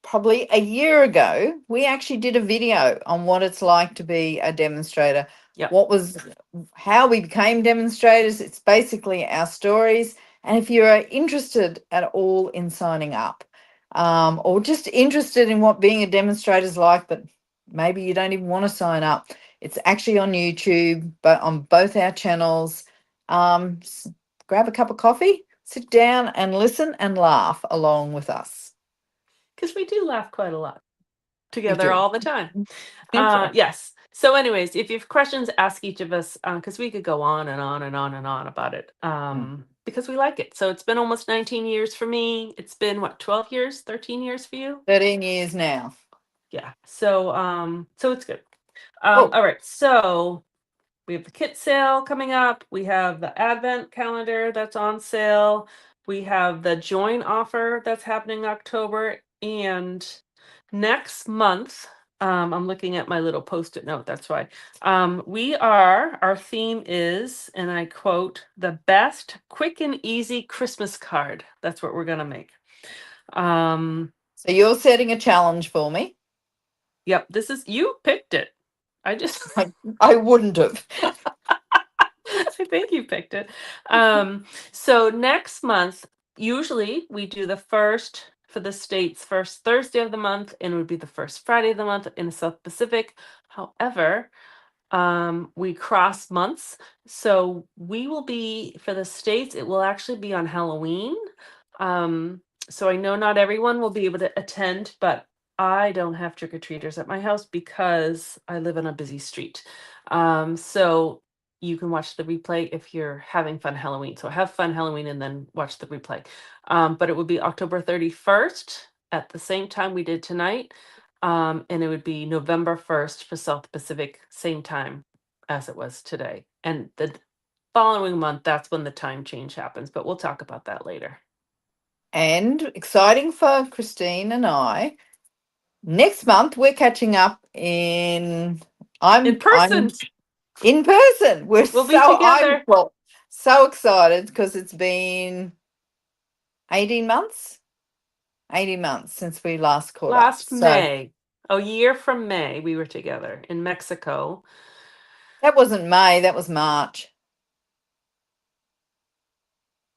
Speaker 1: probably a year ago, we actually did a video on what it's like to be a demonstrator.
Speaker 2: Yep.
Speaker 1: What was how we became demonstrators. It's basically our stories. And if you're interested at all in signing up, or just interested in what being a demonstrator is like, but maybe you don't even want to sign up, it's actually on YouTube, but on both our channels. Grab a cup of coffee, sit down and listen and laugh along with us.
Speaker 2: Because we do laugh quite a lot
Speaker 1: We
Speaker 2: together
Speaker 1: do.
Speaker 2: all the time.
Speaker 1: Okay.
Speaker 2: Yes. So, anyways, if you have questions, ask each of us because we could go on and on and on and on about it
Speaker 1: Mm.
Speaker 2: because we like it. So it's been almost 19 years for me. It's been what, 12 years, 13 years for you?
Speaker 1: 13 years now.
Speaker 2: Yeah. So it's good.
Speaker 1: Oh,
Speaker 2: All right. So we have the kit sale coming up. We have the advent calendar that's on sale. We have the join offer that's happening October. And next month, I'm looking at my little post-it note. That's why. Our theme is, and I quote, the best quick and easy Christmas card. That's what we're going to make.
Speaker 1: so you're setting a challenge for me.
Speaker 2: Yep. You picked it. I just,
Speaker 1: I wouldn't have.
Speaker 2: I think you picked it. So next month, usually we do the first for the states, first Thursday of the month, and it would be the first Friday of the month in the South Pacific. However, we cross months. So we will be for the states, it will actually be on Halloween. So I know not everyone will be able to attend, but I don't have trick-or-treaters at my house because I live on a busy street. So you can watch the replay if you're having fun Halloween. So have fun Halloween and then watch the replay. But it would be October 31st at the same time we did tonight. And it would be November 1st for South Pacific, same time as it was today. And the following month, that's when the time change happens. But we'll talk about that later.
Speaker 1: And exciting for Christine and I. Next month we're catching up in
Speaker 2: In
Speaker 1: I'm
Speaker 2: person,
Speaker 1: in person.
Speaker 2: we'll be together.
Speaker 1: So excited because it's been 18 months. 18 months since we last caught up.
Speaker 2: Last
Speaker 1: So
Speaker 2: May, a year from May, we were together in Mexico.
Speaker 1: that wasn't May, that was March.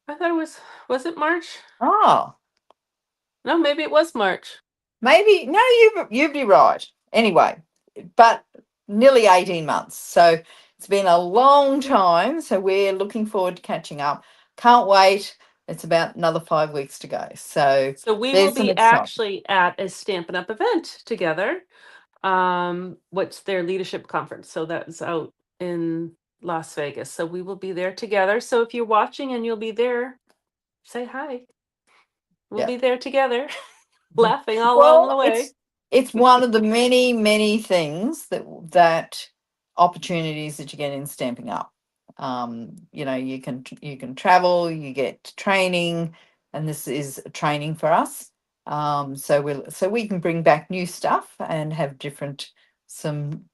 Speaker 2: I thought was it March?
Speaker 1: Oh,
Speaker 2: No, maybe it was March.
Speaker 1: maybe no, you'd be right. Anyway, but nearly 18 months. So it's been a long time. So we're looking forward to catching up. Can't wait. It's about another 5 weeks to go. So
Speaker 2: So we will
Speaker 1: there's some
Speaker 2: be
Speaker 1: excitement.
Speaker 2: actually at a Stampin' Up event together. What's their leadership conference? So that's out in Las Vegas. So we will be there together. So if you're watching and you'll be there, say hi. We'll
Speaker 1: Yeah.
Speaker 2: be there together, laughing all along
Speaker 1: Well,
Speaker 2: the way.
Speaker 1: it's one of the many things that opportunities that you get in Stamping Up. You can travel, you get training, and this is training for us. So we can bring back new stuff and have different some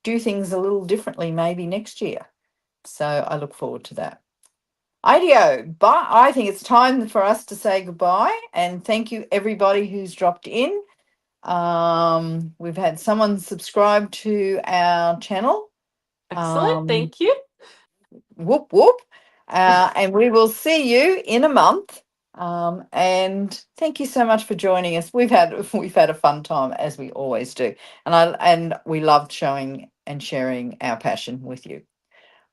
Speaker 1: do things a little differently maybe next year. So I look forward to that. IDEO, but I think it's time for us to say goodbye and thank you everybody who's dropped in. We've had someone subscribe to our channel.
Speaker 2: Excellent.
Speaker 1: Um,
Speaker 2: Thank you.
Speaker 1: whoop whoop. And we will see you in a month. And thank you so much for joining us. We've had a fun time as we always do, and we loved showing and sharing our passion with you.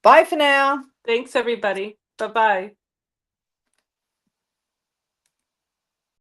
Speaker 1: Bye for now.
Speaker 2: Thanks, everybody. Bye bye.